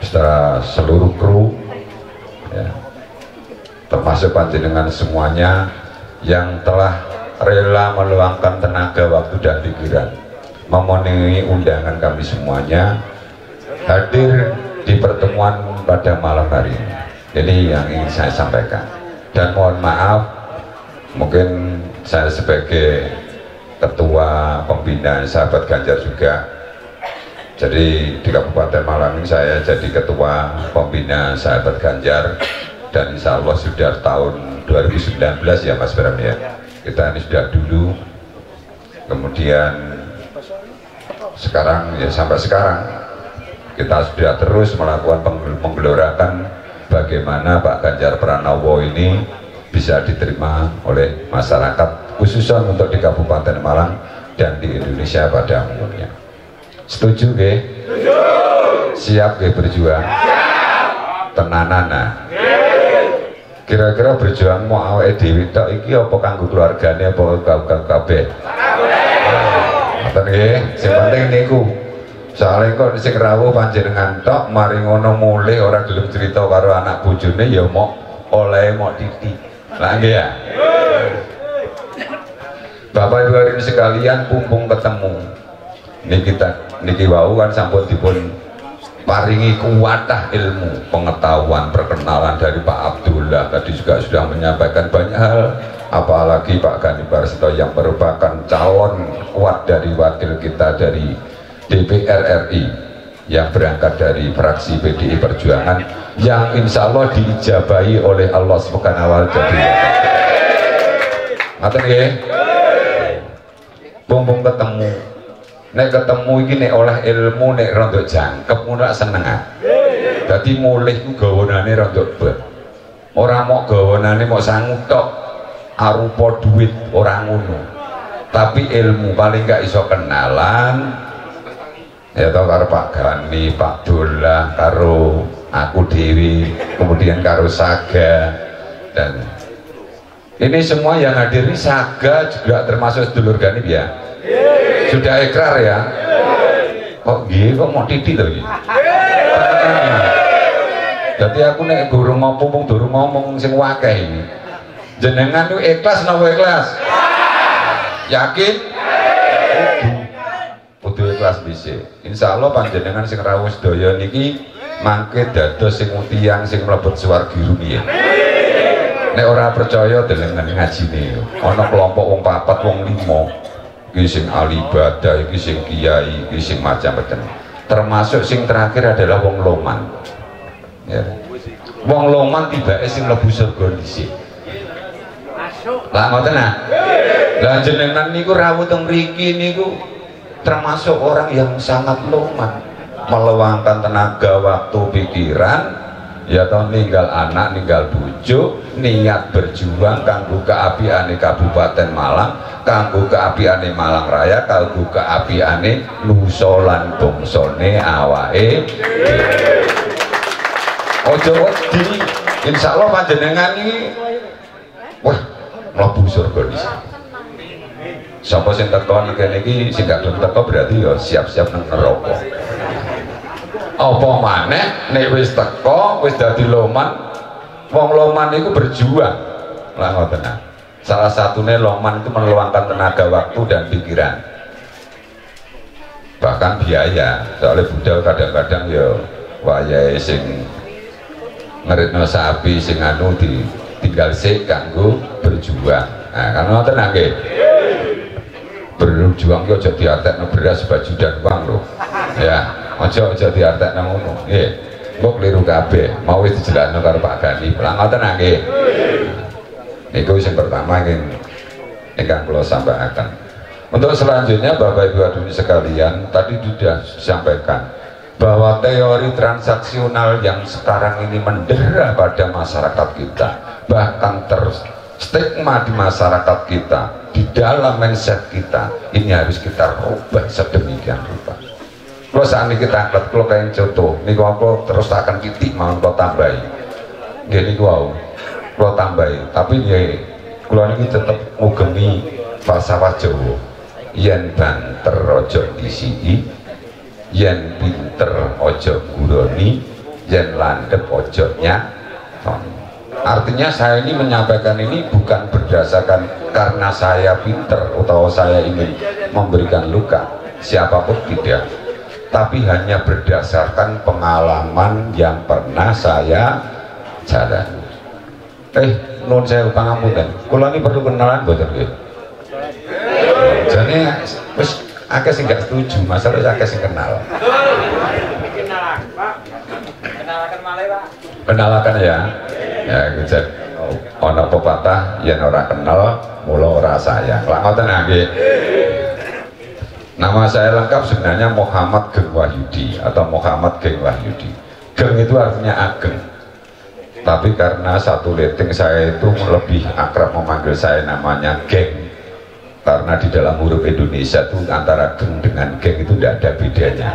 beserta seluruh kru ya, termasuk panjenengan semuanya yang telah rela meluangkan tenaga, waktu dan pikiran memenuhi undangan kami semuanya hadir di pertemuan pada malam hari ini. Ini yang ingin saya sampaikan, dan mohon maaf mungkin saya sebagai ketua pembina sahabat Ganjar juga, jadi di Kabupaten Malang ini saya jadi ketua pembina sahabat Ganjar, dan insya Allah sudah tahun 2019 ya Mas Bram ya, kita ini sudah dulu, kemudian sekarang ya sampai sekarang kita sudah terus melakukan menggelorakan bagaimana Pak Ganjar Pranowo ini bisa diterima oleh masyarakat, khususnya untuk di Kabupaten Malang dan di Indonesia pada umumnya. Setuju ke? Siap ke berjuang? Tenanana. Kira-kira berjuang mau awake dhewe tok iki apa kanggo keluargane apa kabeh? Ngoten nggih, sing penting niku. Soale kok sing rawuh panjenengan tok mari ngono mulih ora gelem cerita karo anak bojone ya mok oleh mok titik. Lah nggih ya. Bapak Ibu hadirin sekalian, pumpung ketemu niki wau kan sampun dipun paringi kuwatah ilmu pengetahuan perkenalan dari Pak Abdullah, tadi juga sudah menyampaikan banyak hal, apalagi Pak Gani Barseto yang merupakan calon kuat dari wakil kita dari DPR RI yang berangkat dari fraksi PDI Perjuangan yang insya Allah diijabahi oleh Allah Subhanahu wa Ta'ala. Ngaten nggih? Bumbung ketemu, nek ketemu iki nek oleh ilmu nek rada jangkep ngono seneng ah. Dadi mulih ku gawanane rada bet. Ora mok gawanane mok sangu tok arupa duit, ora ngono. Tapi ilmu paling gak iso kenalan ya tau karo Pak Gani, Pak Dolah, karo aku dewi, kemudian karo Saga, dan ini semua yang hadir ini Saga juga termasuk sedulur Gani ya. Sudah ikrar ya. Kok nggih kok mau titik to iki? Dadi aku nek guru ngomong durung ngomong sing akeh ini. Jenengan itu ikhlas napa ikhlas? Yakin? Kudu ikhlas dhisik. Insyaallah panjenengan sing rawuh sedaya niki mangke dados sing tiang sing mlebet swarga rumiyin. Nek ora percaya delengen ngajine. Ana kelompok wong 4 wong 5. Iki sing ahli ibadah, iki sing kiai, iki sing macam-macam. Termasuk sing terakhir adalah wong loman. Ya. Wong loman tibake sing mlebu surga dhisik. Lah ngoten nah. Lah jenengan niku rawuh teng mriki niku termasuk orang yang sangat loman, meluangkan tenaga, waktu, pikiran, ya toh ninggal anak, ninggal bojo, niat berjuang kanggo keapiane Kabupaten Malang, kanggo keapiane Malang Raya, kanggo keapiane nusa lan bangsane awake. Ojo wedi, insyaallah panjenengan iki wah mlebu surga dhisik. Sapa sing teko kene iki sing gak gelem teko berarti ya siap-siap nang neraka. Apa maneh nek wis teko wis dadi loman, wong loman iku berjuang. Lah ngoten. Salah satunya loman itu meluangkan tenaga, waktu dan pikiran. Bahkan biaya. Soalnya budal kadang-kadang ya wayahe sing ngeritno sapi sing anu tinggal sik kanggo berjuang. Nah, kan ngoten nggih. Berjuang ki aja diartekno beras, baju dan uang lho. Ya, aja diartekno ngono. Nggih. Mbok kliru kabeh. Mau wis dijelasno karo Pak Gani. Lah ngoten nggih. Niku sing pertama ingkang kula sampaikan. Untuk selanjutnya Bapak Ibu hadirin sekalian, tadi sudah disampaikan bahwa teori transaksional yang sekarang ini mendera pada masyarakat kita, bahkan terstigma di masyarakat kita, di dalam mindset kita, ini harus kita rubah sedemikian rupa. Kalau saat ini kita angkat, kalau kayak contoh, ini aku terus akan titik mau kau tambahi, jadi kalau tambahi, tapi ya kalau ini tetap ngugemi falsafah Jawa, yen banter ojo disiki, yen pinter ojo guroni, yen landep ojo nyatoni. Artinya saya ini menyampaikan ini bukan berdasarkan karena saya pinter atau saya ingin memberikan luka siapapun, tidak, tapi hanya berdasarkan pengalaman yang pernah saya jalani. Nun saya pangapunten, kula ini perlu kenalan mboten nggih? Jadi wis akeh sing gak setuju, masalah akeh sing kenal. Kenalan, Pak. Kenalkan malih, Pak. Kenalakan ya. Ya jadi ana pepatah yen ora kenal mula ora sayang. Lah ngoten nggih. Nama saya lengkap sebenarnya Muhammad Geng Wahyudi atau Muhammad Geng Wahyudi. Geng itu artinya ageng. Tapi karena satu rating saya itu lebih akrab memanggil saya namanya Geng. Karena di dalam huruf Indonesia itu antara geng dengan geng itu tidak ada bedanya.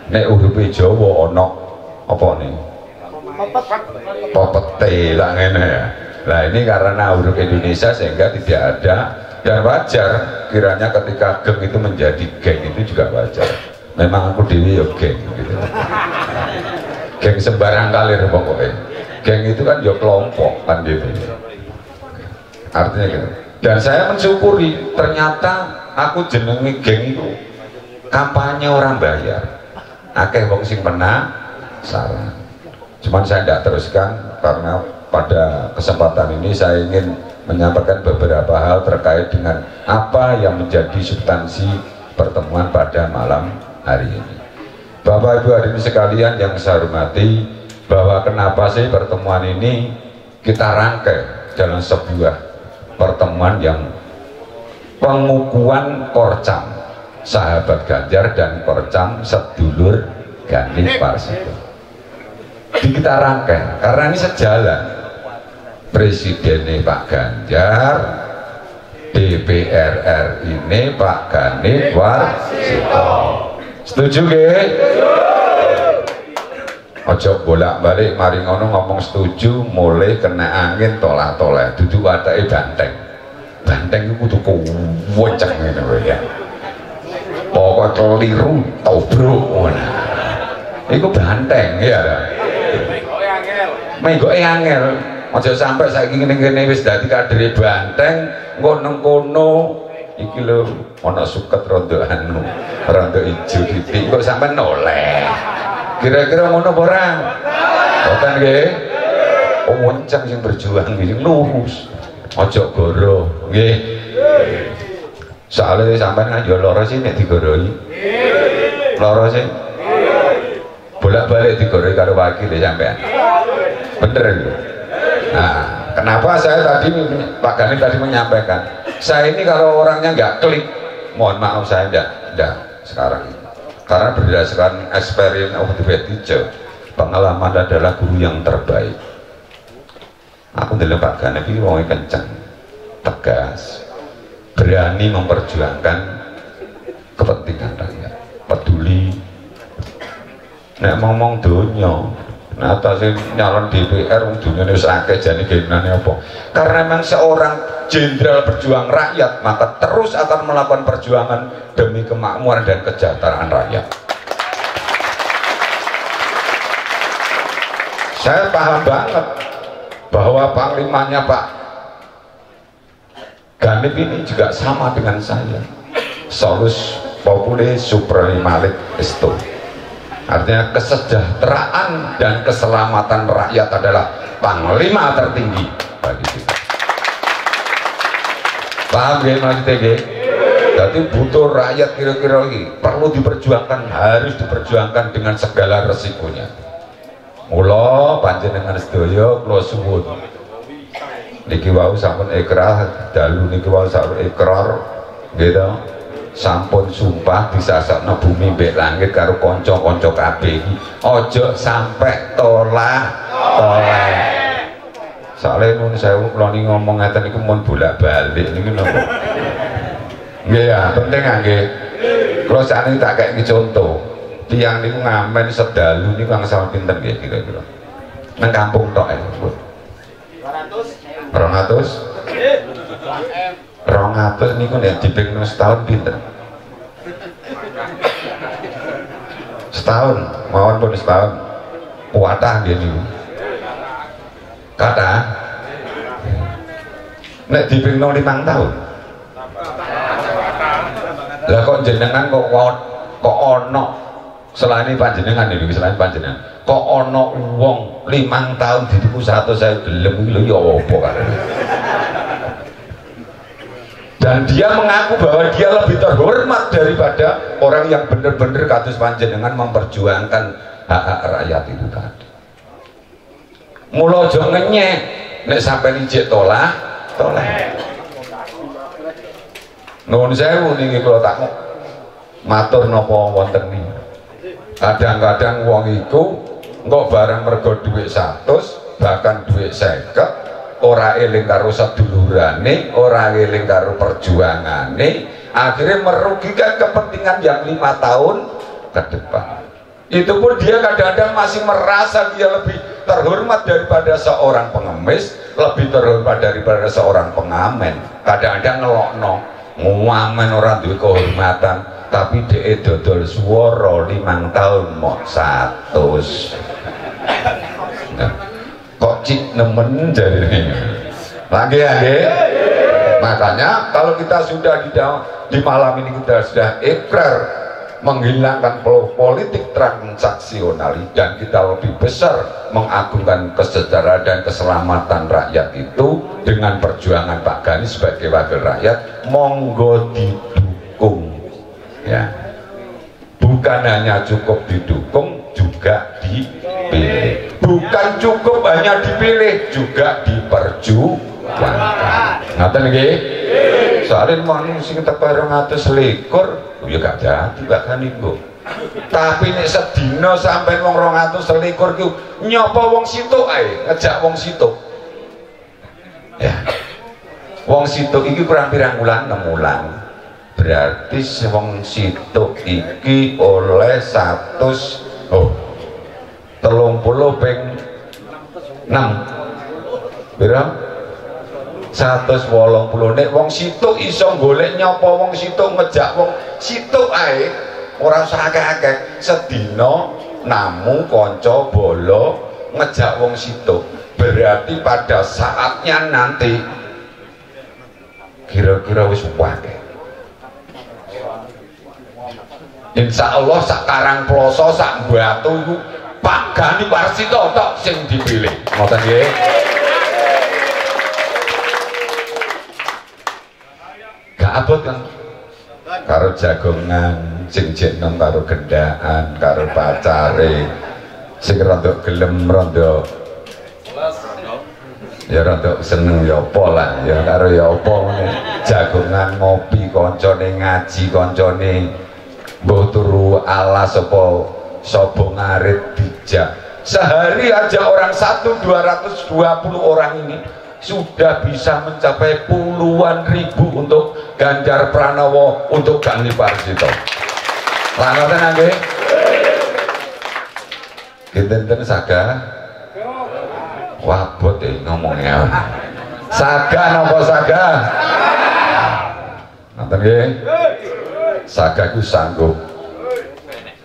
Nek huruf Jawa ono apa nih? Popete lah ngene ya. Nah ini karena huruf Indonesia sehingga tidak ada, dan wajar kiranya ketika geng itu menjadi geng itu juga wajar. Memang aku dewi ya geng gitu. Geng sembarang kalir pokoknya. Geng itu kan ya kelompok kan gitu. Artinya gitu. Dan saya mensyukuri ternyata aku jenengi geng itu kampanye orang bayar. Akeh wong sing penasaran. Cuman saya tidak teruskan karena pada kesempatan ini saya ingin menyampaikan beberapa hal terkait dengan apa yang menjadi substansi pertemuan pada malam hari ini. Bapak Ibu hadirin sekalian yang saya hormati, bahwa kenapa sih pertemuan ini kita rangkai dalam sebuah pertemuan yang pengukuhan Korcam sahabat Ganjar dan Korcam sedulur Gani Parsito. Kita rangkai karena ini sejalan. Presidennya Pak Ganjar, DPR RI ini Pak Gani Parsito. Setuju nggih? Ojo bolak-balik mari ngono ngomong setuju mulai kena angin tolak-tolak duduk watake banteng. Banteng iku kudu kuwecek ngene wae ya. Pokok keliru tobruk ngono. Iku banteng ya. Menggoke angel. Aja sampai saiki ngene-ngene wis dadi kadere banteng, engko nang kono iki lho ana suket rondo anu rondo ijo titik kok sampean noleh kira-kira ngono apa ora mboten nggih wenceng sing berjuang iki lurus aja goro nggih soalnya sampean kan yo lara sih nek digoroi lara sih bolak-balik digoroi karo wakil sampean bener lho. Nah, kenapa saya tadi Pak Gani tadi menyampaikan, saya ini kalau orangnya nggak klik, mohon maaf saya enggak sekarang. Karena berdasarkan experience of the teacher, pengalaman adalah guru yang terbaik. Aku dulu Pak Gani ini wong kencang, tegas, berani memperjuangkan kepentingan rakyat, peduli. Nek ngomong dunia. Nah, atasnya nyalon DPR dunia ini sakit jadi gimana apa karena memang seorang jenderal berjuang rakyat maka terus akan melakukan perjuangan demi kemakmuran dan kesejahteraan rakyat. Saya paham banget bahwa panglimanya Pak Ganip ini juga sama dengan saya, solus populi supremi malik esto. Artinya kesejahteraan dan keselamatan rakyat adalah panglima tertinggi bagi kita. Paham ya maksudnya ya? Jadi butuh rakyat kira-kira ini perlu diperjuangkan, harus diperjuangkan dengan segala resikonya. Mula panjenengan sedaya kula suwun. Niki wau sampun ikrar, dalu niki wau sampun ikrar gitu. Sampun sumpah disasakno bumi mbek langit karo kanca-kanca kabeh iki aja sampe tolak. Soale nun sewu kula ni ngomong ngeten niku mun bolak-balik niku napa. Nggih ya, penting nggih. Kula sakniki tak kei contoh. Tiyang niku ngamen sedalu niku angsal pinten nggih kira-kira. Nang kampung tok 200. 200 niku nek dipikno setahun pinten? Setahun, mawon pun setahun. Kuatah nggih niku. Kata nek dipikno 5 tahun. Lah kok jenengan kok ana selain panjenengan iki selain panjenengan. Kok ana wong 5 tahun dituku 100.000 gelem iki lho ya apa karene. Dan dia mengaku bahwa dia lebih terhormat daripada orang yang benar-benar kados panjenengan memperjuangkan hak-hak rakyat itu tadi. Mula aja ngenyek nek sampeyan ijek tolak. Nuwun sewu niki kula tak matur napa wonten niki. Kadang-kadang wong iku engko barang mergo dhuwit 100 bahkan dhuwit 50 ora eling karo sedulurane, ora eling karo perjuangane, akhirnya merugikan kepentingan yang 5 tahun ke depan. Itu pun dia kadang-kadang masih merasa dia lebih terhormat daripada seorang pengemis, lebih terhormat daripada seorang pengamen. Kadang-kadang ngelokno, ngamen ora duwe kehormatan, tapi dhek dodol swara 5 tahun mok 100. Kok cik nemen jadi lagi ya. Makanya kalau kita sudah di malam ini kita sudah ikrar menghilangkan politik transaksional dan kita lebih besar mengagungkan kesejahteraan dan keselamatan rakyat itu dengan perjuangan Pak Gani sebagai wakil rakyat, monggo didukung ya. Bukan hanya cukup didukung, juga dipilih. Bukan cukup hanya dipilih, juga diperjuangkan. Ngaten nggih? Soalnya mau sing teko 200 selikur, ya gak jadi Pak Gani kok. Tapi nek sedina sampai wong 200 selikur ku nyapa wong situk ae, ngejak wong situk. Ya. Wong situk iki kurang pirang wulan, 6 wulan. Berarti wong situk iki oleh 100 30 ping 6 berapa? 180. Nek wong situk iso golek nyapa wong situk, ngejak wong situk ae ora usah akeh-akeh, sedina namu kanca bolo ngejak wong situk, berarti pada saatnya nanti kira-kira wis akeh Insya Allah sakarang ploso sak batu itu Pak Gani Warsito tok sing dipilih. Ngoten nggih. Gak abot kan karo jagongan sing jeneng karo gendaan karo pacare sing rada gelem rada ya rada seneng ya apa lah ya karo ya apa ngene jagongan ngopi koncone ngaji koncone mbuh turu alas sapa ngarit dijak sehari aja orang 220 orang ini sudah bisa mencapai puluhan ribu untuk Ganjar Pranowo untuk Gani Warsito. Langoten nggih. Kinten saga. Wabot ngomongnya. Saga napa saga? Ngoten nggih. Saga ku sanggup.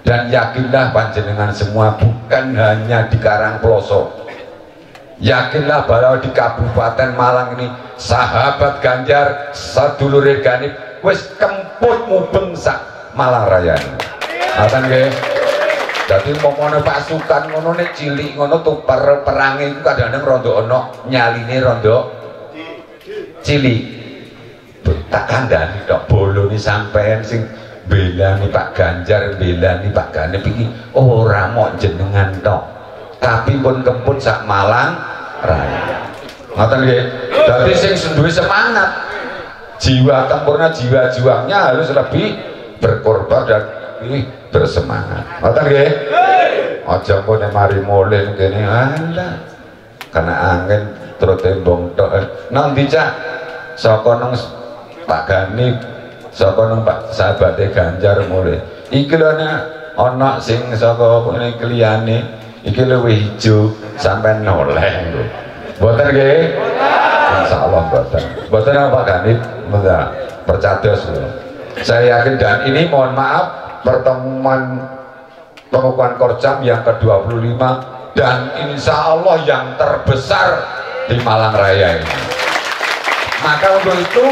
Dan yakinlah panjenengan semua bukan hanya di Karangploso. Yakinlah bahwa di Kabupaten Malang ini sahabat Ganjar sadulure Gani wis kemput mubeng sak Malang Raya. Ngoten nggih. Dadi umpamane pasukan ngono nek cilik ngono tuper perange iku kadang-kadang rondo ana nyaline rondo cilik. Tak kandhani tok bolone sampean sing belani Pak Ganjar, belani Pak Gani iki ora mok jenengan tok. Tapi pun kemput sak Malang Raya. Ngoten nggih. Dadi sing duwe semangat, jiwa tempurnya, jiwa juangnya harus lebih berkorban dan bersemangat. Ngoten nggih. Aja kok nek mari mulih kene alah. Karena angin terus tembong tok. Nang dicak saka nang Pak Gani, saka nang Pak sahabate Ganjar mulih. Iki lho ana sing saka kene kliyane iki luwih ijo sampai noleh lho. Mboten nggih? Insyaallah mboten. Mboten Pak Gani enggak percados lho. Saya yakin dan ini mohon maaf pertemuan pengukuhan Korjam yang ke-25 dan insya Allah yang terbesar di Malang Raya ini. Maka untuk itu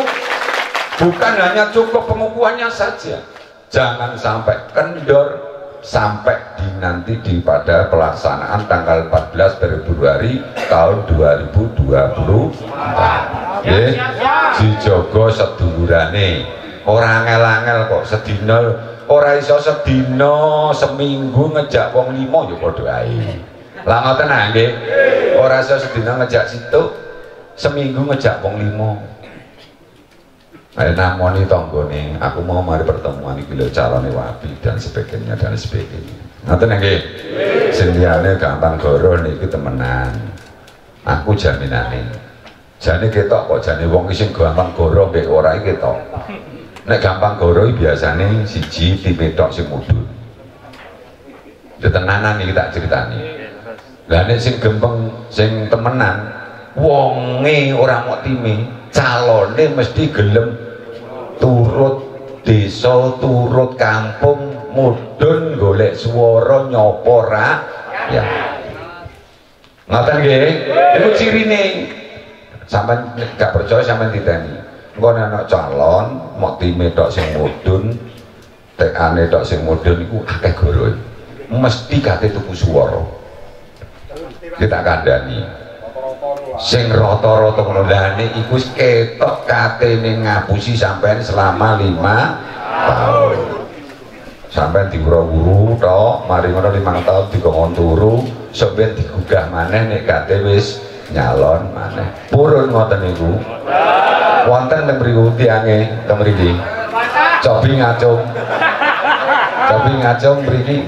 bukan hanya cukup pengukuhannya saja, jangan sampai kendor sampai nanti pada pelaksanaan tanggal 14 Februari tahun 2024. Dijogo sedulurane, orang angel-angel kok sedina, ora iso sedina seminggu ngejak wong 5 ya padha ae. Lah ngoten nggih. Ora iso sedina ngejak situ seminggu ngejak wong 5. Ayo namoni tanggane, aku mau mari pertemuan iki lho calone wapi dan sebagainya dan sebagainya. Ngoten nggih. Sing liyane gampang goro niki temenan. Aku jaminane. Jane ketok kok jane wong sing gampang goro mbek ora iki ketok. Nek gampang goro biasane siji tipe tok sing mudhun. Tenanan iki tak critani. Lah nek sing gempeng sing temenan wonge ora mok time, calone mesti gelem turut desa, turut kampung, mudhun golek swara nyapa rakyat. Ngoten nggih? Iku cirine. Sampeyan gak percaya sampeyan titeni. Engko ana calon mok time tok sing mudhun, tekane tok sing mudhun iku akeh goroe. Mesti kate tuku swara. Kita kandhani. Sing rata-rata nglondane iku ketok katene ngapusi sampean selama 5 tahun. Sampean diwuru-wuru tok, mari ngono 5 tahun dikon turu, sampeyan digugah maneh nek kate wis nyalon maneh. Purun ngoten niku. Wonten teng mriku tiange teng mriki. Cobi ngacung. Cobi ngacung mriki.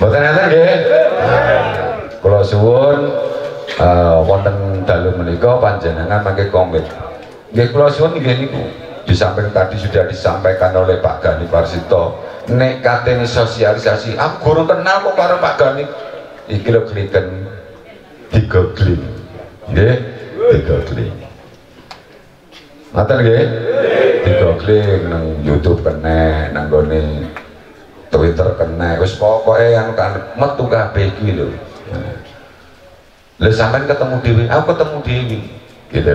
Mboten enten nggih. Kula suwun wonten dalu menika panjenengan mangke komit. Nggih kula suwun nggih niku. Di samping tadi sudah disampaikan oleh Pak Gani Warsito, nek katene sosialisasi, aku guru kenal kok karo Pak Gani. Iki lho kliken digogling. Nggih, digogling. Ngoten nggih? Digogling nang YouTube kene, nang gone Twitter kene, wis pokoke anu kan metu kabeh iki lho. Lah sampean ketemu dewi, aku ketemu dewi, gitu.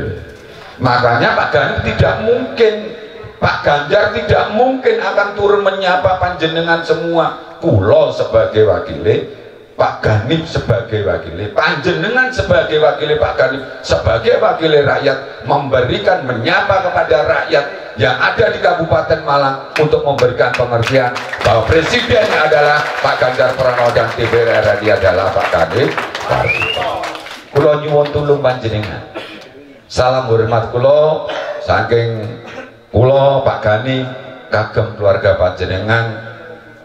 Makanya Pak Gani tidak mungkin Pak Ganjar tidak mungkin akan turun menyapa panjenengan semua. Kulo sebagai wakile, Pak Ganip sebagai wakile, panjenengan sebagai wakile Pak Ganip, sebagai wakile rakyat, memberikan menyapa kepada rakyat yang ada di Kabupaten Malang untuk memberikan pengertian bahwa presidennya adalah Pak Ganjar Pranowo dan DPR RI adalah Pak Ganip Warsito. Kulo nyuwun tulung panjenengan. Salam hormat kulo saking kulo Pak Gani kagem keluarga panjenengan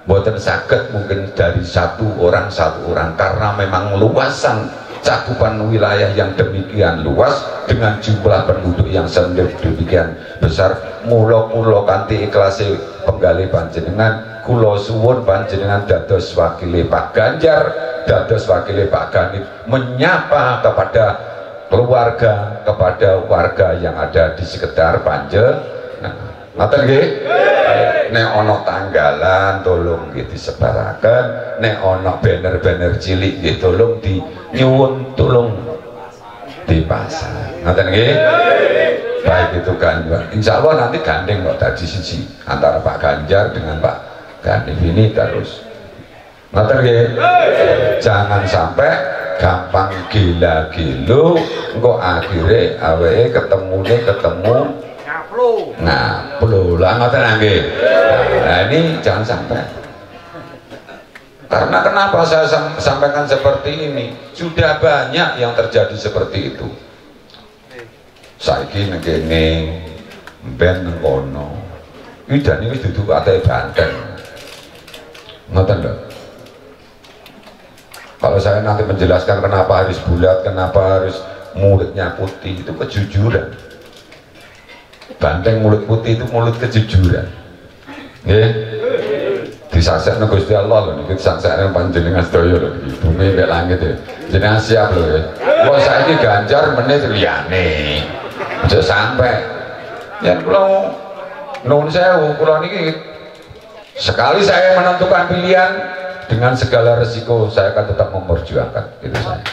boten saged mungkin dari satu orang karena memang luasan cakupan wilayah yang demikian luas dengan jumlah penduduk yang sedemikian besar. Mula kulo kanthi ikhlase penggalih panjenengan kulo suwun panjenengan dados wakile Pak Ganjar, dados wakile Pak Ganip, menyapa kepada keluarga, kepada warga yang ada di sekitar panjenengan. Ngoten nggih? Nek ana tanggalan tolong nggih disebaraken, nek ana banner-banner cilik nggih tolong nyuwun tolong dipasang. Ngoten nggih? Baik itu kan. Insyaallah nanti gandeng kok dadi siji antara Pak Ganjar dengan Pak Ganip ini terus. Ngoten nggih? Jangan sampai gampang gila-gilo engko akhire awake ketemu ngaplu lah ngoten nggih. Nah ini jangan sampai. Karena kenapa saya sampaikan seperti ini? Sudah banyak yang terjadi seperti itu. Saiki nek kene ben ngono. Iki jane wis dudu kate Banten. Ngoten lho. Kalau saya nanti menjelaskan kenapa harus bulat, kenapa harus mulutnya putih, itu kejujuran. Banteng mulut putih itu mulut kejujuran. Nggih. Disaksekno Gusti Allah lho niki disaksekno panjenengan sedaya lho iki bumi mek langit ya. Jenengan siap lho ya. Kok saiki Ganjar menit liyane. Aja sampai. Ya kula nuwun sewu kula niki sekali saya menentukan pilihan dengan segala resiko saya akan tetap memperjuangkan itu saya.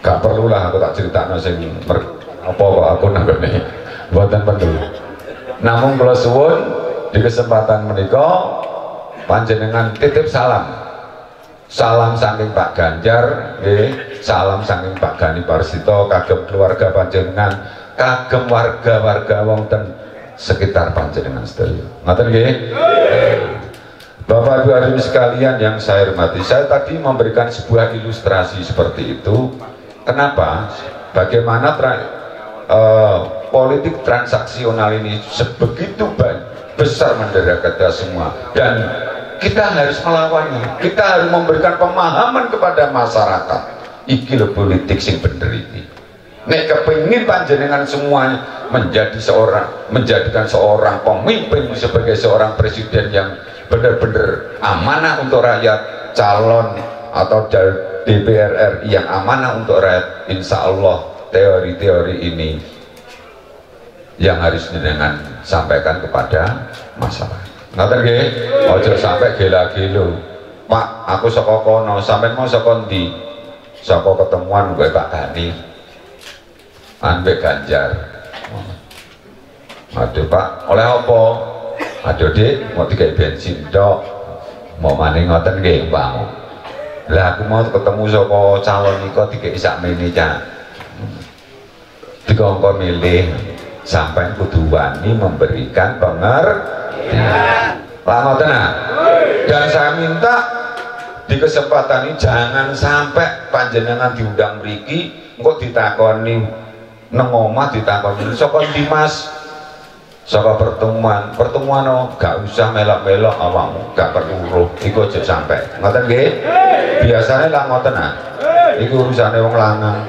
Gak perlulah aku tak cerita sing apa aku nanggone mboten perlu. Namun kula suwun di kesempatan menika panjenengan titip salam. Salam saking Pak Ganjar, nggih, salam saking Pak Ganip Warsito kagem keluarga panjenengan, kagem warga-warga wonten sekitar panjenengan sedaya. Ngoten nggih? Bapak Ibu hadirin sekalian yang saya hormati, saya tadi memberikan sebuah ilustrasi seperti itu. Kenapa? Bagaimana politik transaksional ini sebegitu besar mendera kita semua, dan kita harus melawannya. Kita harus memberikan pemahaman kepada masyarakat. Iki lho politik sing bener iki. Nek kepingin panjenengan semuanya menjadikan seorang pemimpin sebagai seorang presiden yang benar-benar amanah untuk rakyat, calon atau DPR RI yang amanah untuk rakyat, insya Allah teori-teori ini yang harus jenengan sampaikan kepada masyarakat. Ngoten nggih? Aja sampai gila-gilo. Pak, aku saka kono, sampean mau saka ndi? Saka ketemuan kowe Pak Gani. Ambek Ganjar. Aduh Pak, oleh apa? Aduh Dik, mau dikai bensin tok. Mau maning ngoten nggih, Pak. Lah aku mau ketemu saka calon nika dikai sakmene Cak. Dikongkon milih sampai kudu wani memberikan pengertian. Lah ngoten nah. Dan saya minta di kesempatan ini jangan sampai panjenengan diundang mriki engko ditakoni nang omah ditakoni saka ndi Mas? Saka pertemuan gak usah melok-melok awakmu, gak perlu roh, iku aja sampai. Ngoten nggih? Biasanya lah ngoten nah. Iku urusane wong lanang.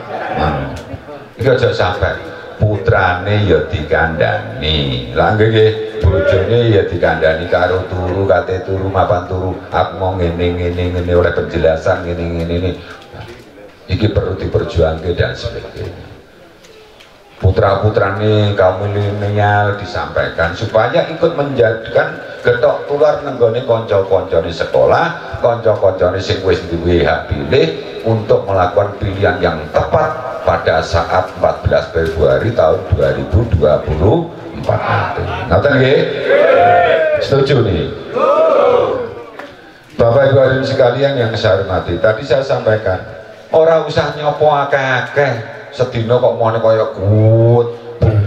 Iku aja sampai. Putrane ya dikandani. Lah nggih, bojone ya dikandani karo turu, kate turu mapan turu. Aku mau ngene oleh penjelasan ngene. Iki perlu diperjuangke dan sebagainya. Putra-putrane kaum milenial disampaikan supaya ikut menjadikan getok keluar nenggone konco-koncone sekolah, konco-koncone sing wis duwe hak pilih untuk melakukan pilihan yang tepat pada saat 14 Februari tahun 2024 nanti. Ngoten nggih? Setuju nih? Bapak Ibu hadirin sekalian yang saya hormati, tadi saya sampaikan orang usah nyopo akeh-akeh sedina kok mone kaya gut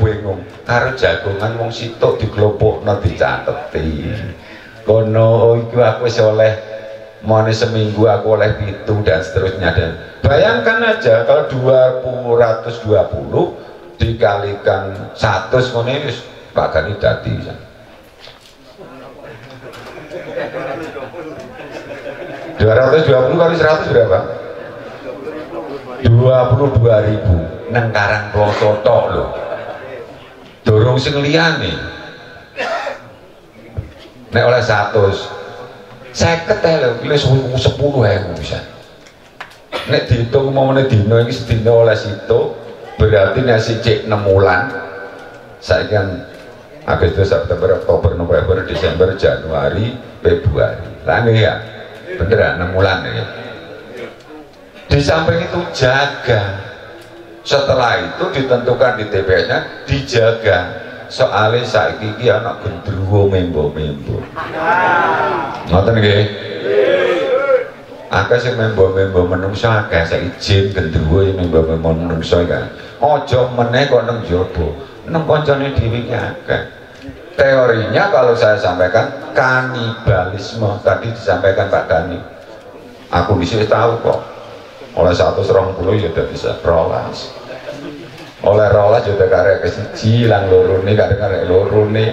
bingung karo jagongan wong situk diglopokno dicateti kono iku aku wis oleh mone seminggu aku oleh 7 dan seterusnya. Dan bayangkan aja kalau 220 dikalikan 100 ngene wis Pak Gani dadi 220 kali 100 berapa? 22.000 nang Karang Kloso tok lho. Dorong sing liyane. Nek oleh 100 50 lho, wis 10.000 bisa. Nek dihitung momone dina iki sedina oleh situ, berarti nek sicik 6 wulan. Saiki kan Agustus, September, Oktober, November, Desember, Januari, Februari. Lah ya. Bener 6 bulan ya. Di samping itu jaga. Setelah itu ditentukan di TPS-nya dijaga. Soalnya saiki iki ana gendruwo membo-membo. Ngoten nggih? Akeh sing membo-membo menungso akeh saiki jin gendruwo membo-membo menungso kan. Aja meneh kok nang jaba. Nang kancane dhewe iki akeh. Teorinya kalau saya sampaikan kanibalisme tadi disampaikan Pak Gani. Aku bisa tahu kok. Oleh 120 ya udah bisa rolas. Oleh rolas ya udah karek ke siji lang loro nih karek loro nih.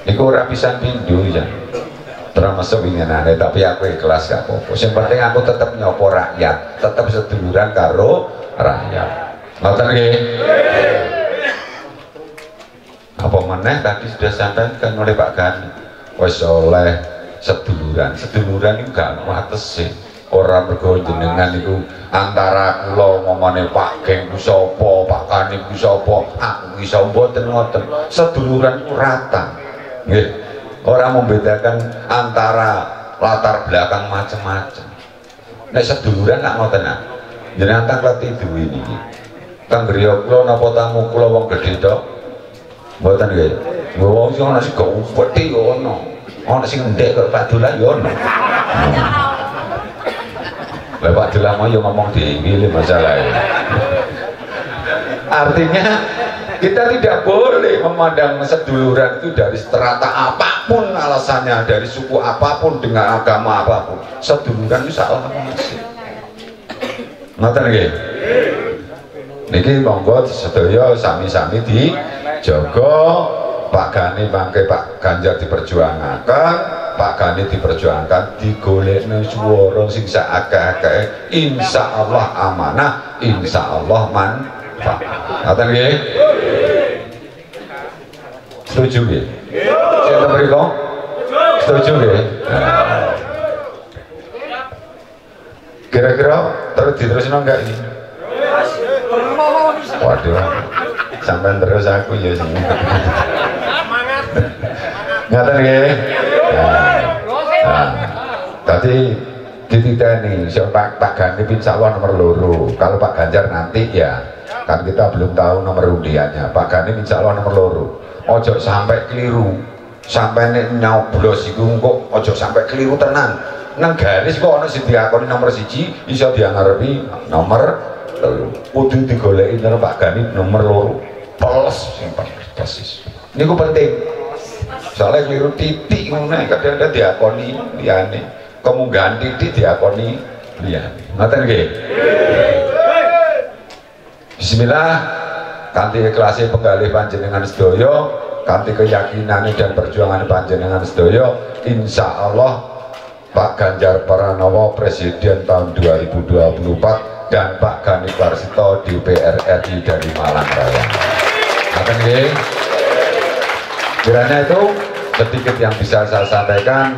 Iku ora pisan pindho ya. Termasuk winginane tapi aku ikhlas gak apa-apa. Yang penting aku tetap nyopo rakyat, tetap seduluran karo rakyat. Ngoten nggih? Apa meneh tadi sudah sampaikan oleh Pak Gani wis oleh seduluran itu gak watese orang mergo jenengan itu antara kula ngomongane Pak Geng ku sapa Pak Gani ku sapa aku iso mboten ngoten seduluran itu rata nggih orang membedakan antara latar belakang macam-macam. Nek seduluran gak ngoten nah jenengan tak lati duwe niki kang griya kula napa tamu kula wong gedhe tok mboten nggih. Wong sing ana sing gopeti yo ono. Ana sing ndek kok Pak Dula yo ono. Lah Pak Dula mau yo ngomong dhewe masalah. Artinya kita tidak boleh memandang seduluran itu dari strata apapun alasannya, dari suku apapun dengan agama apapun. Seduluran itu salah masih. Ngoten nggih. Niki monggo sedaya sami-sami di Joko Pak Gani mangke Pak Ganjar diperjuangkan, Pak Gani diperjuangkan, digolekno swara sing saakeh-akeh, insyaallah amanah, insyaallah manfaat. Ngoten nggih? Setuju nggih? Sinten mriko? Setuju nggih? Kira-kira terus diterusno enggak ini? Waduh, sampai terus aku ya semua. Ngaten nggih. Tadi dititeni siapa Pak Gani insyaallah nomor 2. Kalau Pak Ganjar nanti ya kan kita belum tahu nomor undiannya. Pak Gani insyaallah nomor 2. Ojo sampai keliru. Sampai nek nyoblos iku kok ojo sampai keliru tenan. Nang garis kok ana sing diakoni nomor 1 iso diangarepi nomor kudu digoleki karo Pak Gani nomor 2 plus sing persis. Niku penting. Soalnya keliru titik ngono kadang-kadang diakoni liyane. Kemunggahan titik diakoni liyane. Ngoten nggih. Bismillah kanthi ikhlase penggalih panjenengan sedaya, kanthi keyakinan dan perjuangan panjenengan sedaya, insyaallah Pak Ganjar Pranowo Presiden tahun 2024 dan Pak Gani Warsito DPR RI dari Malang Raya. Akan nggih. Kiranya itu sedikit yang bisa saya sampaikan.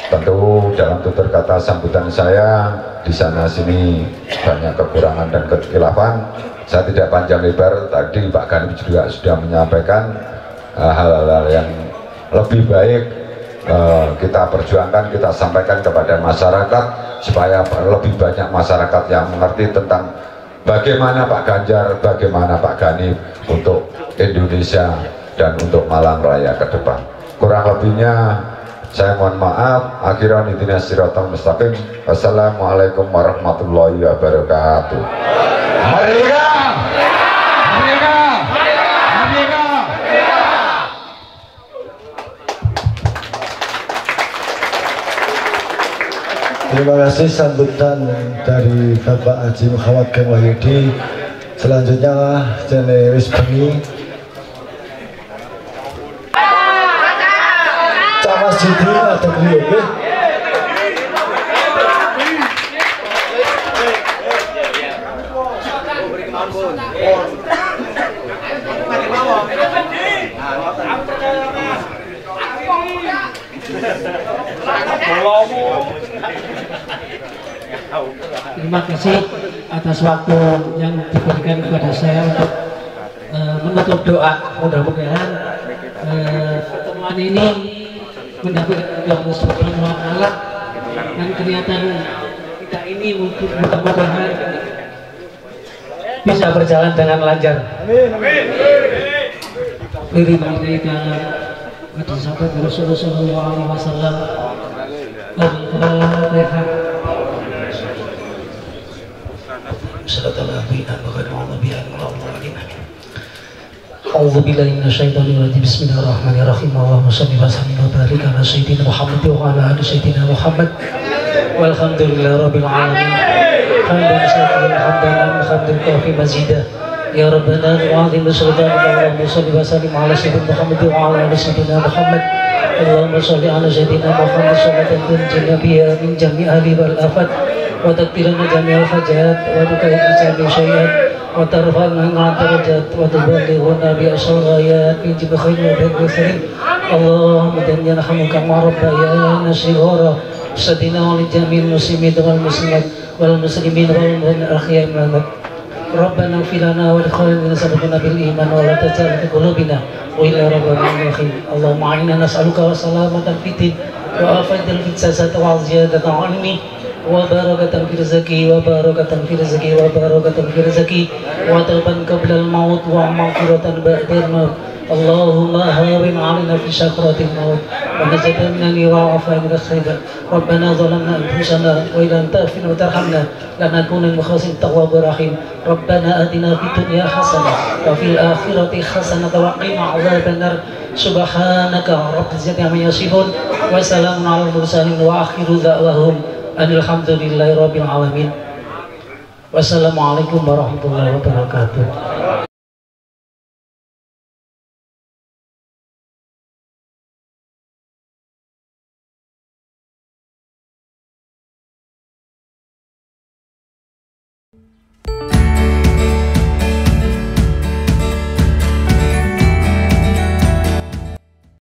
Tentu dalam tutur kata sambutan saya di sana sini banyak kekurangan dan kekhilafan. Saya tidak panjang lebar. Tadi Pak Gani juga sudah menyampaikan hal-hal yang lebih baik kita perjuangkan, kita sampaikan kepada masyarakat supaya lebih banyak masyarakat yang mengerti tentang bagaimana Pak Ganjar, bagaimana Pak Ganip untuk Indonesia dan untuk Malang Raya ke depan. Kurang lebihnya saya mohon maaf. Akhiran ihdinas siratal mustaqim. Wassalamualaikum warahmatullahi wabarakatuh. Merdeka! Merdeka! Merdeka! Terima kasih sambutan dari Bapak Haji Muhammad Geng Wahyudi. Selanjutnya jene wis bengi Cak Masjid atau beliau Terima kasih atas waktu yang diberikan kepada saya untuk menutup doa. Mudah-mudahan pertemuan ini mendapatkan Allah Subhanahu wa Ta'ala dan kelihatan kita ini mungkin mudah-mudahan bisa berjalan dengan lancar. Lirik mereka atas sahabat Rasulullah Sallallahu Alaihi Wasallam. A'udzu billahi minasyaitonir rajim. Bismillahirrahmanirrahim. Allahumma shalli wa sallim wa barik ala sayyidina Muhammad wa ala ali sayyidina Muhammad. Walhamdulillahirabbil alamin. Hamdan syakiran hamdan hamdan kafi mazidah. Ya Rabbana wa'adzim sallallahu Allahumma shalli wa sallim ala sayyidina Muhammad wa ala ali sayyidina Muhammad. Allahumma shalli ala sayyidina Muhammad salatan tunjina biha min jami'i wal afat wa takfirana jami'al hajat wa tukayyid jami'i syai'at wa tarfa'na an darajat wa tuballighuna bi asghayat min jibkhair wa bi Allahumma yarhamuka wa rabbayana shighara sadina wa li jami'il muslimin wal muslimat wal muslimin wal mu'minin Rabbana filana wa adkhilna sabaqana bil iman wa la tajal fi qulubina wa ila rabbina rahim. Allahumma inna nas'aluka wa salamatan fid din wa afatan fid sasat wa ziyadatan ilmi wa barakatan fil rizqi wa barakatan fil rizqi wa barakatan fil rizqi wa tawban qabla al maut wa maghfiratan ba'da al maut. Allahumma hawin 'alaina fi sakratil maut wa najatna wa afina khayran. Rabbana zalamna anfusana wa illam taghfir wa tarhamna lanakunanna minal khasirin tawwabur rahim. Rabbana atina fid dunya hasanah wa fil akhirati hasanah wa qina 'adzabannar. Subhanaka rabbil izzati amma yasifun wa salamun 'alal mursalin wa akhiru da'wahum alhamdulillahi rabbil alamin. Wassalamualaikum warahmatullahi wabarakatuh.